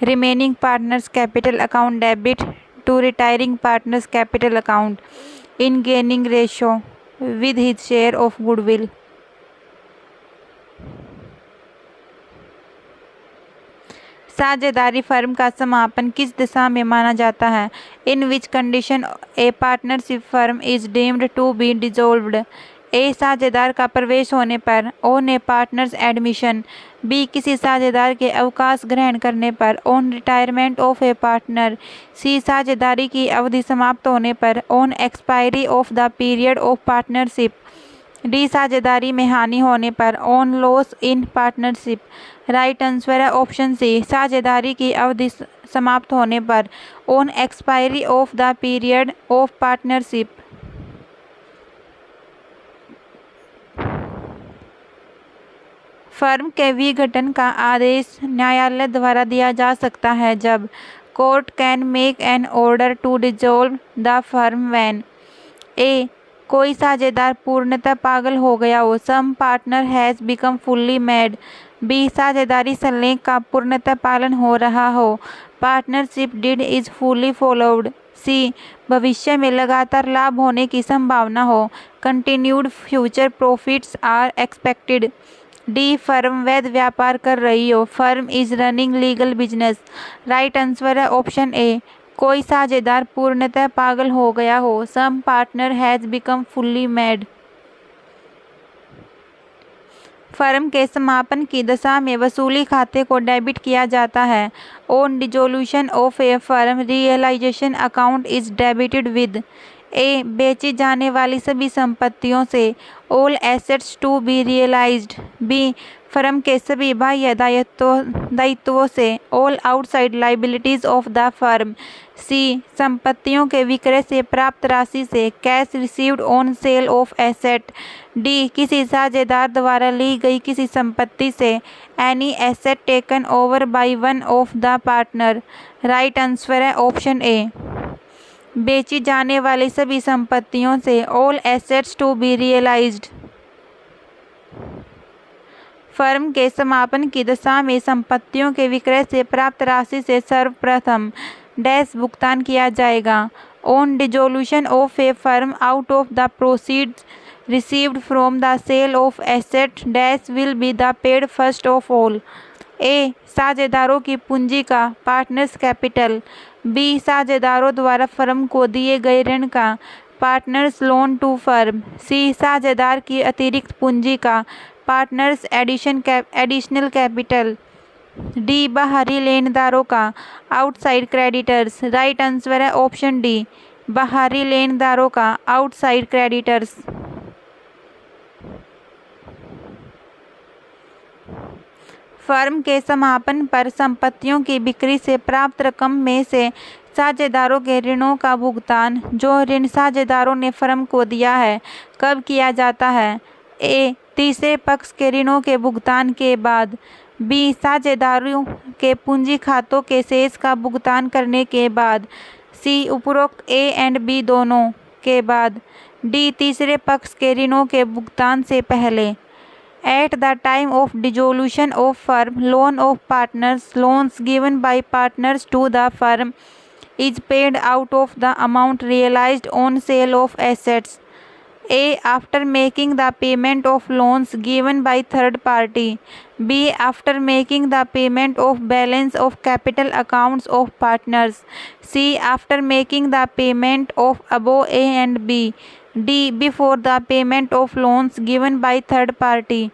remaining partners capital account debit to retiring partners capital account in gaining ratio with his share of goodwill. साझेदारी firm का समापन किस दशा में माना जाता है? In which condition a partnership firm is deemed to be dissolved. A, साझेदार का प्रवेश होने पर, on a partners admission, B, किसी साझेदार के अवकाश ग्रहण करने पर, on retirement of a partner, C, साझेदारी की अवधि समाप्त होने पर, on expiry of the period of partnership, D, साझेदारी में हानि होने पर, on loss in partnership. Right answer है ऑप्शन सी, साझेदारी की अवधि समाप्त होने पर, on expiry of the period of partnership. Firm के विघटन का आदेश न्यायालय द्वारा दिया जा सकता है जब court can make an order to dissolve the firm when A, कोई साझेदार पूर्णतः पागल हो गया हो, some partner has become fully mad, B, साझेदारी संलेख का पूर्णतः पालन हो रहा हो, partnership deed is fully followed, C, भविष्य में लगातार लाभ होने की संभावना हो, continued future profits are expected, D, firm वैध व्यापार कर रही हो, firm is running legal business. Right answer है ऑप्शन ए, कोई साझेदार पूर्णतः पागल हो गया हो, some partner has become fully mad. Firm के समापन की दशा में वसूली खाते को डेबिट किया जाता है। On dissolution of a firm realisation account is debited with A, बेची जाने वाली सभी संपत्तियों से, all assets to be realised, B, firm के सभी बाह्य दायित्वों से, all outside liabilities of the firm, C, संपत्तियों के विक्रय से प्राप्त राशि से, cash received on sale of asset, D, किसी साझेदार द्वारा ली गई किसी संपत्ति से, any asset taken over by one of the partner. Right answer है ऑप्शन ए, बेची जाने वाली सभी संपत्तियों से, all assets to be realised. Firm के समापन की दशा में संपत्तियों के विक्रय से प्राप्त राशि से सर्वप्रथम डैश भुगतान किया जाएगा। On dissolution of a firm out of the proceeds received from the sale of asset dash will be the paid first of all. A, साझेदारों की पूंजी का, पार्टनर्स कैपिटल, बी, साझेदारों द्वारा फर्म को दिए गए ऋण का, पार्टनर्स लोन टू फर्म, सी, साझेदार की अतिरिक्त पूंजी का, पार्टनर्स एडिशनल कैपिटल, डी, बाहरी लेनदारों का, आउटसाइड क्रेडिटर्स। राइट आंसर है ऑप्शन डी, बाहरी लेनदारों का, आउटसाइड क्रेडिटर्स। फर्म के समापन पर संपत्तियों की बिक्री से प्राप्त रकम में से साझेदारों के ऋणों का भुगतान जो ऋण साझेदारों ने फर्म को दिया है कब किया जाता है? ए, तीसरे पक्ष के ऋणों के भुगतान के बाद, बी, साझेदारों के पूंजी खातों के शेष का भुगतान करने के बाद, सी, उपरोक्त ए एंड बी दोनों के बाद, डी, तीसरे पक्ष के ऋणों के भुगतान से पहले। At the time of dissolution of firm, loan of partners, loans given by partners to the firm is paid out of the amount realized on sale of assets. A. After making the payment of loans given by third party. B. After making the payment of balance of capital accounts of partners. C. After making the payment of above A and B. D. Before the payment of loans given by third party.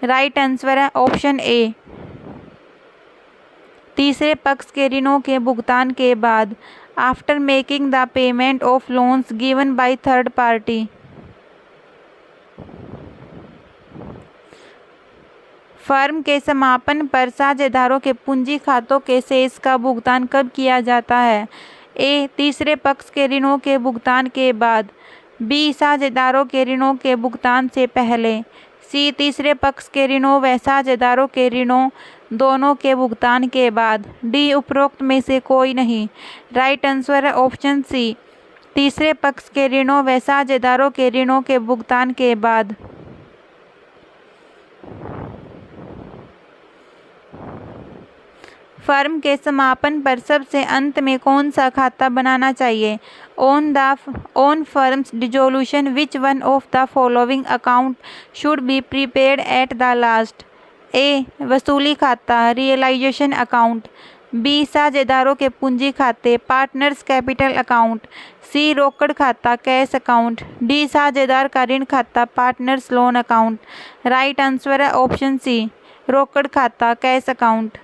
Right answer है option ए, तीसरे पक्ष के ऋणों के भुगतान के बाद, after making the payment of loans given by third party. Firm के समापन पर साझेदारों के पूंजी खातों के शेष का भुगतान कब किया जाता है? ए. तीसरे पक्ष के ऋणों के भुगतान के बाद। बी. साझेदारों के ऋणों के भुगतान से पहले। सी. तीसरे पक्ष के ऋणों व साझेदारों के ऋणों दोनों के भुगतान के बाद। डी. उपरोक्त में से कोई नहीं। राइट आंसर है ऑप्शन सी, तीसरे पक्ष के ऋणों व साझेदारों के ऋणों के भुगतान के बाद। फर्म के समापन पर सबसे अंत में कौन सा खाता बनाना चाहिए? On firms dissolution which one of the following account should be prepaid at the last? A. वसूली खाता, रियलाइजेशन अकाउंट। बी. साझेदारों के पूंजी खाते, पार्टनर्स कैपिटल अकाउंट। सी. रोकड़ खाता, कैश अकाउंट। डी. साझेदार का ऋण खाता, partners loan account. Right answer है ऑप्शन सी, रोकड़ खाता, कैश अकाउंट।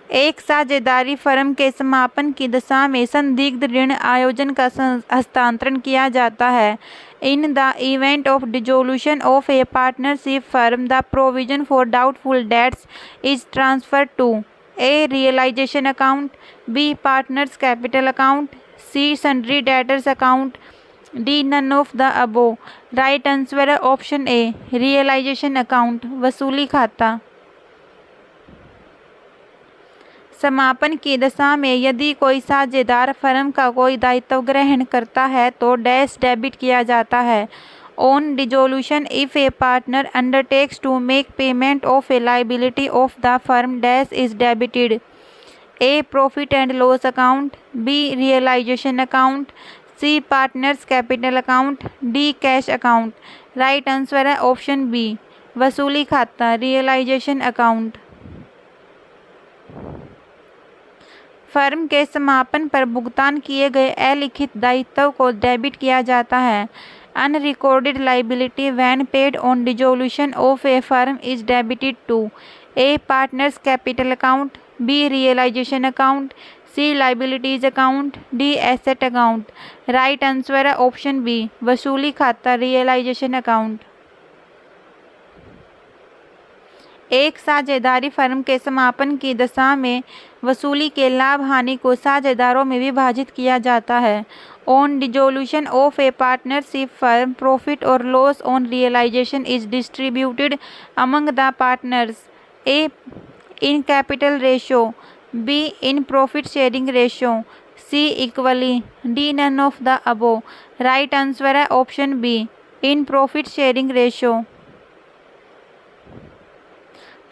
एक साझेदारी फर्म के समापन की दशा में संदिग्ध ऋण आयोजन का हस्तांतरण किया जाता है। In the event of dissolution of a partnership firm, the provision for doubtful debts is transferred to A. Realisation account. B. Partners capital account. C. Sundry debtors account. D. None of the above. Right answer है option A, realisation account, वसूली खाता। समापन की दशा में यदि कोई साझेदार फर्म का कोई दायित्व ग्रहण करता है तो डैश डेबिट किया जाता है। On dissolution if a partner undertakes to make payment of a liability of the firm dash is debited. A. Profit and loss account. B. Realisation account. C. Partners capital account. D. Cash account. Right answer है option B, वसूली खाता, realisation account. Firm के समापन पर भुगतान किए गए अलिखित दायित्व को डेबिट किया जाता है। Unrecorded liability when paid on dissolution of a firm is debited to A. Partners capital account. B. Realisation account. C. Liabilities account. D. Asset account. Right answer है ऑप्शन बी, वसूली खाता, रियलाइजेशन अकाउंट। एक साझेदारी firm के समापन की दशा में वसूली के लाभ हानि को साझेदारों में विभाजित किया जाता है। On dissolution of a partnership firm, profit और loss on realisation is distributed among the partners. A. In capital ratio. B. In profit sharing ratio. C. Equally. D. None of the above. Right answer है option B, in profit sharing ratio.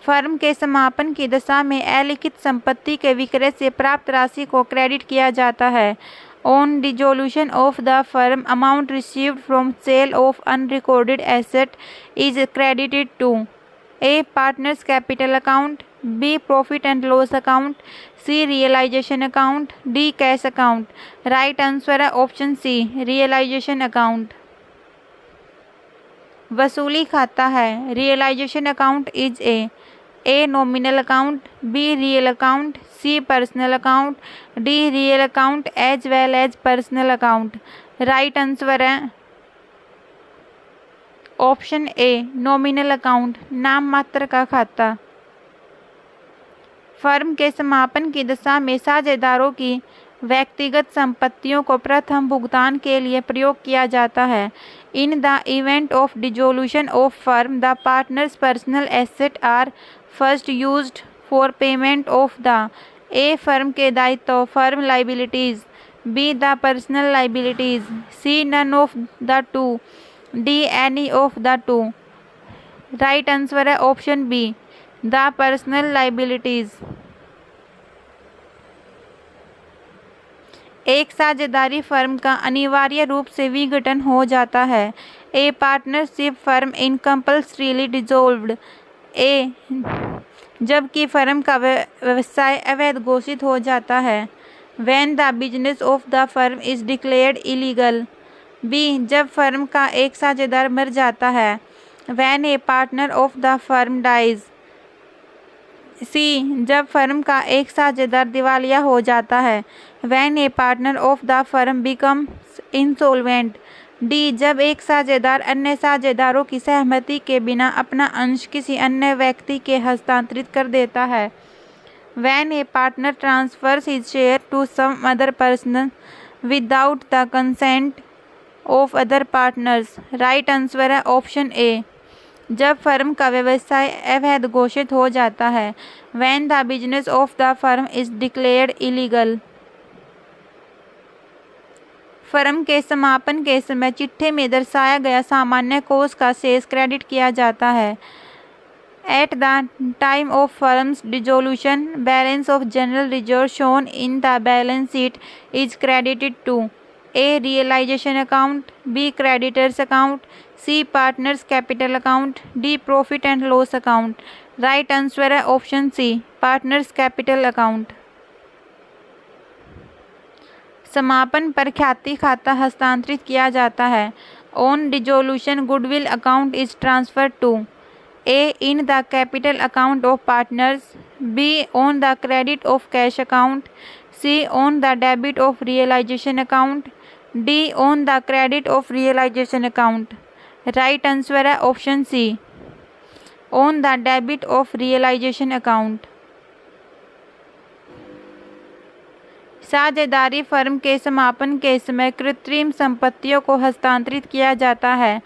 Firm के समापन की दशा में अलिखित संपत्ति के विक्रय से प्राप्त राशि को क्रेडिट किया जाता है। On dissolution of the firm, amount received from sale of unrecorded asset is credited to A. Partners capital account. B. Profit and loss account. C. Realisation account. D. Cash account. Right answer है option C, realisation account, वसूली खाता है। Realisation account is A. Nominal account. B. Real account. C. Personal account. D. Real account as well as personal account. Right answer है option A, nominal account, नाम मात्र का खाता। Firm के समापन की दशा में साझेदारों की व्यक्तिगत संपत्तियों को प्रथम भुगतान के लिए प्रयोग किया जाता है। In the event of dissolution of firm, the partners personal asset are first used for payment of the A. Firm के दायित्व, firm liabilities. B. The personal liabilities. C. None of the two. D any of the two. Right answer है option B the personal liabilities. एक साझेदारी firm का अनिवार्य रूप से विघटन हो जाता है। A partnership firm in compulsorily dissolved. A जबकि फर्म का व्यवसाय अवैध घोषित हो जाता है। When the business of the firm is declared illegal. B जब फर्म का एक साझेदार मर जाता है। When a partner of the firm dies. C जब फर्म का एक साझेदार दिवालिया हो जाता है। When a partner of the firm becomes insolvent. D जब एक साझेदार अन्य साझेदारों की सहमति के बिना अपना अंश किसी अन्य व्यक्ति के हस्तांतरित कर देता है। When a partner transfers his share to some other person without the consent of other partners. Right answer है ऑप्शन ए जब फर्म का व्यवसाय अवैध घोषित हो जाता है। When the business of the firm is declared illegal. Firm के समापन के समय चिट्ठे में दर्शाया गया सामान्य कोष का शेष क्रेडिट किया जाता है। At the time of firms dissolution balance of general reserve shown in the balance sheet is credited to. A realisation account. B creditors account. C partners capital account. D profit and loss account. Right answer है option C partners capital account. समापन पर ख्याति खाता हस्तांतरित किया जाता है। On dissolution goodwill account is transferred to. A in the capital account of partners. B on the credit of cash account. C on the debit of realisation account. D on the credit of realisation account. Right answer है option C on the debit of realisation account. साझेदारी firm के समापन के समय कृत्रिम संपत्तियों को हस्तांतरित किया जाता है।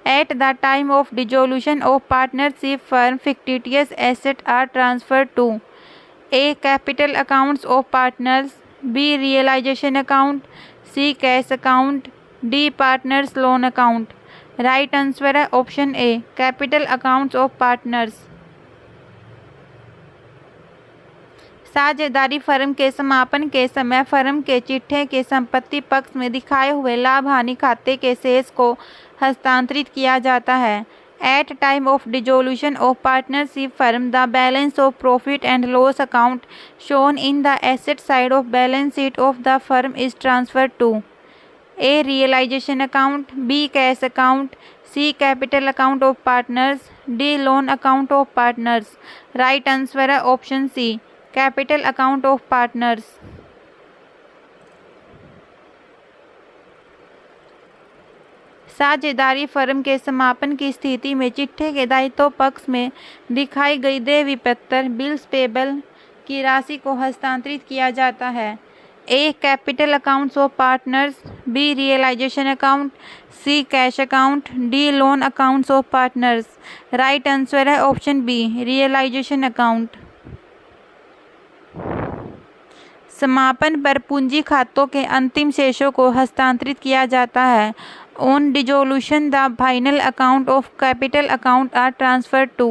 At the time of dissolution of partnership firm fictitious asset are transferred to. A capital accounts of partners. B realisation account. C cash account. D partners loan account. Right answer है option A capital accounts of partners. साझेदारी firm के समापन के समय firm के चिट्ठे के संपत्ति पक्ष में दिखाए हुए लाभ हानि खाते के शेष को हस्तांतरित किया जाता है। At time of dissolution of partnership firm the balance of profit and loss account shown in the asset side of balance sheet of the firm is transferred to. A realisation account. B cash account. C capital account of partners. D loan account of partners. Right answer है option C capital account of partners. साझेदारी firm के समापन की स्थिति में चिट्ठे के दायित्व पक्ष में दिखाई गई देय विपत्र बिल्स पेबल की राशि को हस्तांतरित किया जाता है। A capital accounts of partners. B realisation account. C cash account. D loan accounts of partners. Right answer है ऑप्शन बी रियलाइजेशन अकाउंट। समापन पर पूंजी खातों के अंतिम शेषों को हस्तांतरित किया जाता है। On dissolution the final account of capital account are transferred to.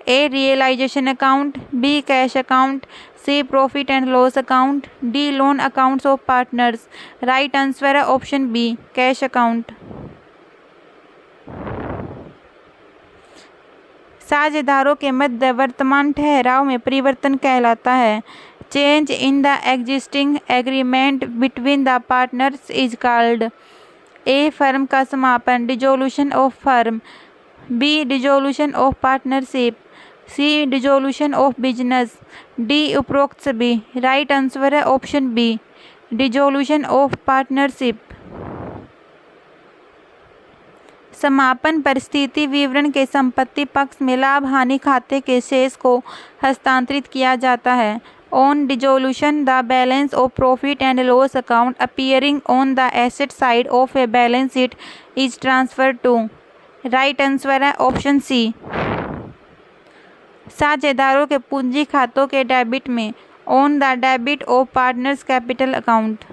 A realisation account. B cash account. C profit and loss account. D loan accounts of partners. Right answer है ऑप्शन बी कैश अकाउंट। साझेदारों के मध्य वर्तमान ठहराव में परिवर्तन कहलाता है। Change in the existing agreement between the partners is called. A firm का समापन dissolution of firm. B dissolution of partnership. C dissolution of business. D उपरोक्त सभी। राइट आंसर है option B dissolution of partnership. समापन परिस्थिति विवरण के संपत्ति पक्ष में लाभ हानि खाते के शेष को हस्तांतरित किया जाता है। On dissolution the balance of profit and loss account appearing on the asset side of a balance sheet is transferred to. Right answer है ऑप्शन सी साझेदारों के पूंजी खातों के डेबिट में on the debit of partners capital account.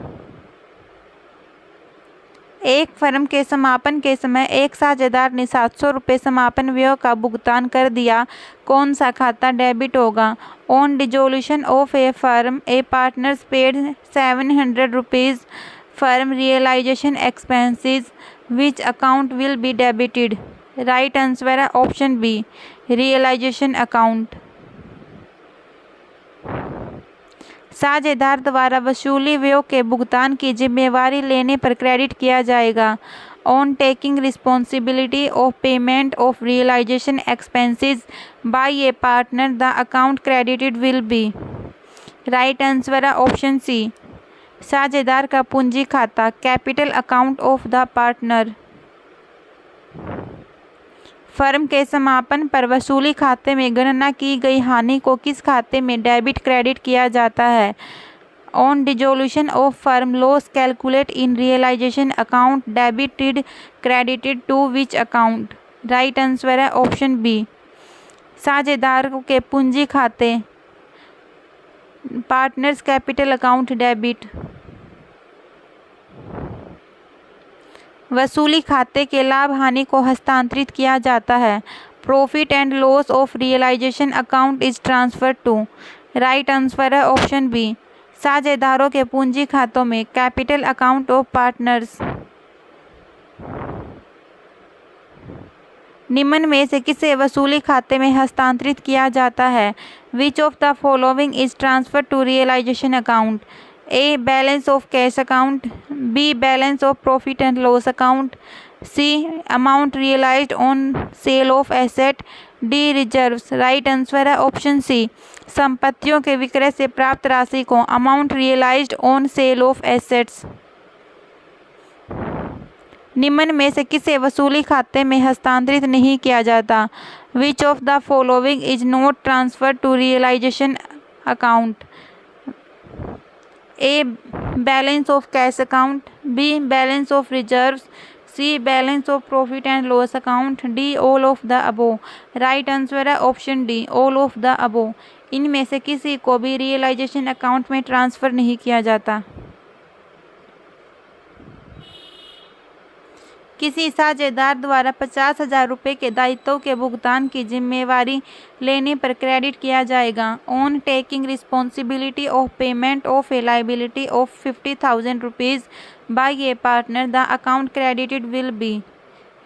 एक firm के समापन के समय एक साझेदार ने 700 रुपये समापन व्यय का भुगतान कर दिया, कौन सा खाता डेबिट होगा? On dissolution of a firm, a partners paid 700 rupees firm realisation expenses, which account will be debited? Right answer है ऑप्शन बी, रियलाइजेशन अकाउंट। साझेदार द्वारा वसूली व्यय के भुगतान की जिम्मेवारी लेने पर क्रेडिट किया जाएगा। On taking responsibility of payment of realisation expenses by a partner, the account credited will be. Right answer है ऑप्शन सी, साझेदार का पूंजी खाता, capital account of the partner. Firm के समापन पर वसूली खाते में गणना की गई हानि को किस खाते में डेबिट क्रेडिट किया जाता है? On dissolution of firm, loss calculate in realisation account, debited credited to which account? Right answer है ऑप्शन बी, साझेदार के पूंजी खाते, पार्टनर्स कैपिटल अकाउंट डेबिट। वसूली खाते के लाभ हानि को हस्तांतरित किया जाता है। Profit and loss of realisation account is transfer to. Right answer है ऑप्शन बी, साझेदारों के पूंजी खातों में, कैपिटल अकाउंट ऑफ पार्टनर्स। निम्न में से किसे वसूली खाते में हस्तांतरित किया जाता है? Which of the following is transfer to realisation account? A, balance of cash account, B, balance of profit and loss account, C, amount realised on sale of asset, D, reserves. Right answer है option C, संपत्तियों के विक्रय से प्राप्त राशि को amount realised on sale of assets. निम्न में से किसे वसूली खाते में हस्तांतरित नहीं किया जाता? Which of the following is not transfer to realisation account? A, balance of cash account, B, balance of reserves, C, balance of profit and loss account, D, all of the above. Right answer है option D, all of the above. इनमें से किसी को भी realisation account में transfer नहीं किया जाता। किसी साझेदार द्वारा 50,000 रुपये के दायित्वों के भुगतान की जिम्मेवारी लेने पर क्रेडिट किया जाएगा। On taking responsibility of payment of a liability of 50,000 rupees by a partner, the account credited will be.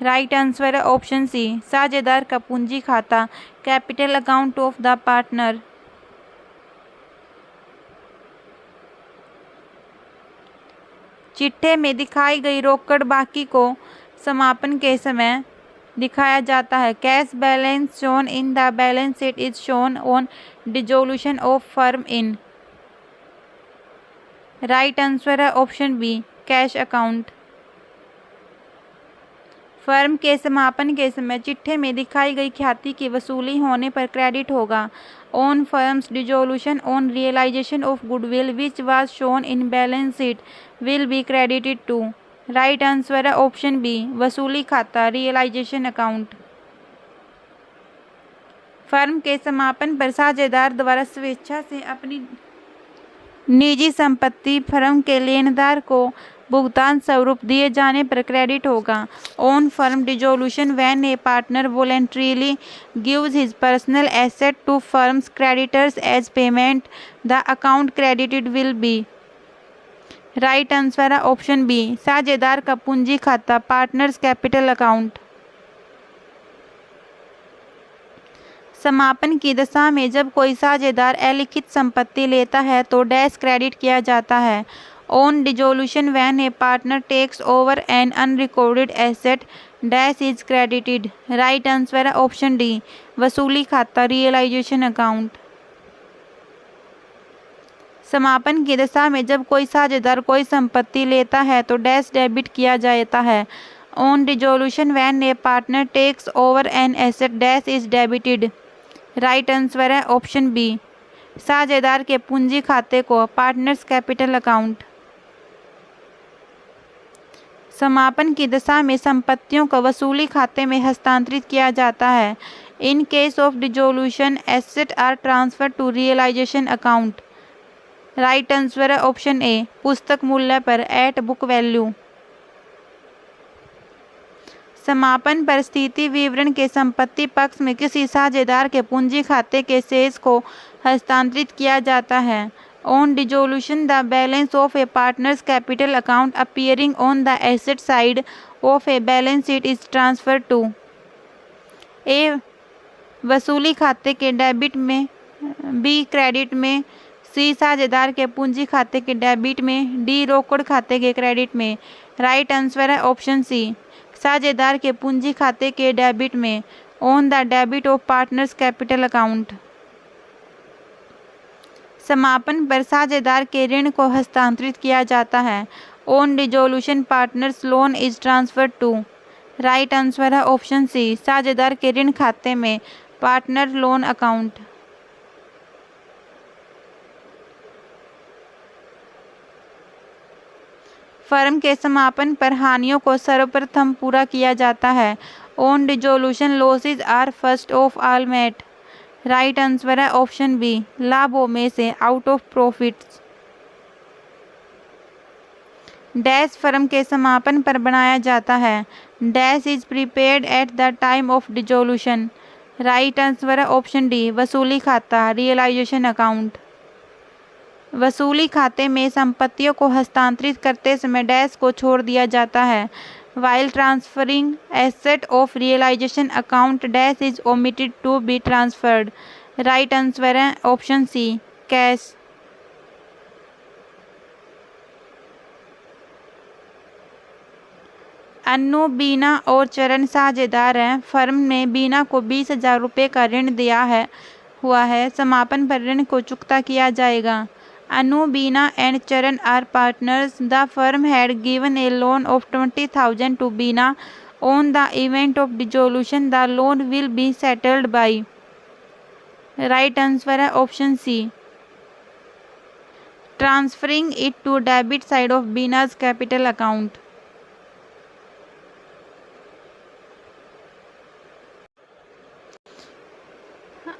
Right answer है ऑप्शन सी, साझेदार का पूंजी खाता, capital account of the partner. चिट्ठे में दिखाई गई रोकड़ बाकी को समापन के समय दिखाया जाता है। Cash balance shown in the balance sheet is shown on dissolution of firm in. Right answer है option B, cash account. Firm के समापन के समय चिट्ठे में दिखाई गई ख्याति की वसूली होने पर क्रेडिट होगा। On firms dissolution on realisation of goodwill which was shown in balance sheet will be credited to. Right answer है ऑप्शन बी, वसूली खाता, रियलाइजेशन अकाउंट। फर्म के समापन पर साझेदार द्वारा स्वेच्छा से अपनी निजी संपत्ति फर्म के लेनदार को भुगतान स्वरूप दिए जाने पर क्रेडिट होगा। On firm dissolution when a partner voluntarily gives his personal asset to firms creditors as payment, the account credited will be. Right answer है ऑप्शन बी, साझेदार का पूंजी खाता, पार्टनर्स कैपिटल अकाउंट। समापन की दशा में जब कोई साझेदार अलिखित संपत्ति लेता है तो डैश क्रेडिट किया जाता है। On dissolution when a partner takes over an unrecorded asset dash is credited. Right answer है ऑप्शन डी, वसूली खाता, रियलाइजेशन अकाउंट। समापन की दशा में जब कोई साझेदार कोई संपत्ति लेता है तो डैश डेबिट किया जाता है। On dissolution when a partner takes over an asset dash is debited. Right answer है ऑप्शन बी, साझेदार के पूंजी खाते को, पार्टनर्स कैपिटल अकाउंट। समापन की दशा में संपत्तियों को वसूली खाते में हस्तांतरित किया जाता है। In case of dissolution asset are transfer to realisation account. Right answer है ऑप्शन ए, पुस्तक मूल्य पर, एट बुक वैल्यू। समापन पर स्थिति विवरण के संपत्ति पक्ष में किसी साझेदार के पूंजी खाते के शेष को हस्तांतरित किया जाता है। On dissolution, the balance of a partner's capital account appearing on the asset side of a balance sheet is transferred to A. वसूली खाते के डेबिट में, B. क्रेडिट में, C. साझेदार के पूंजी खाते के डेबिट में, D. रोकड़ खाते के क्रेडिट में। राइट आंसर है ऑप्शन सी, साझेदार के पूंजी खाते के डेबिट में, on the debit of partners capital account. समापन पर साझेदार के ऋण को हस्तांतरित किया जाता है। On dissolution partners loan is transferred to. Right answer है ऑप्शन सी, साझेदार के ऋण खाते में, पार्टनर लोन अकाउंट। फर्म के समापन पर हानियों को सर्वप्रथम पूरा किया जाता है। On dissolution losses are first of all met. Right answer है ऑप्शन बी, लाभों में से out of profits. Dash firm के समापन पर बनाया जाता है। Dash is prepaid at the time of dissolution. Right answer है ऑप्शन डी, वसूली खाता, रियलाइजेशन अकाउंट। वसूली खाते में संपत्तियों को हस्तांतरित करते समय डैश को छोड़ दिया जाता है। While transferring asset of realization account, dash is omitted to be transferred. Right answer है ऑप्शन सी, कैश। अन्नू, बीना और चरण साझेदार हैं। फर्म ने बीना को 20,000 रुपये का ऋण दिया हुआ है। समापन पर ऋण को चुकता किया जाएगा। Anu, Beena and Charan are partners. The firm had given a loan of 20,000 to Beena. On the event of dissolution, the loan will be settled by. Right answer है option C, transferring it to debit side of Beena's capital account.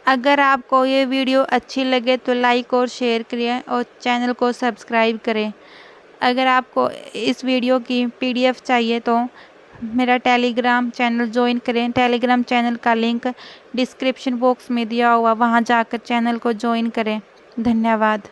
अगर आपको ये video अच्छी लगे तो like और share करें और चैनल को सब्सक्राइब करें। अगर आपको इस वीडियो की PDF चाहिए तो मेरा टेलीग्राम चैनल ज्वाइन करें। टेलीग्राम चैनल का लिंक डिस्क्रिप्शन बॉक्स में दिया हुआ, वहाँ जाकर चैनल को ज्वाइन करें। धन्यवाद।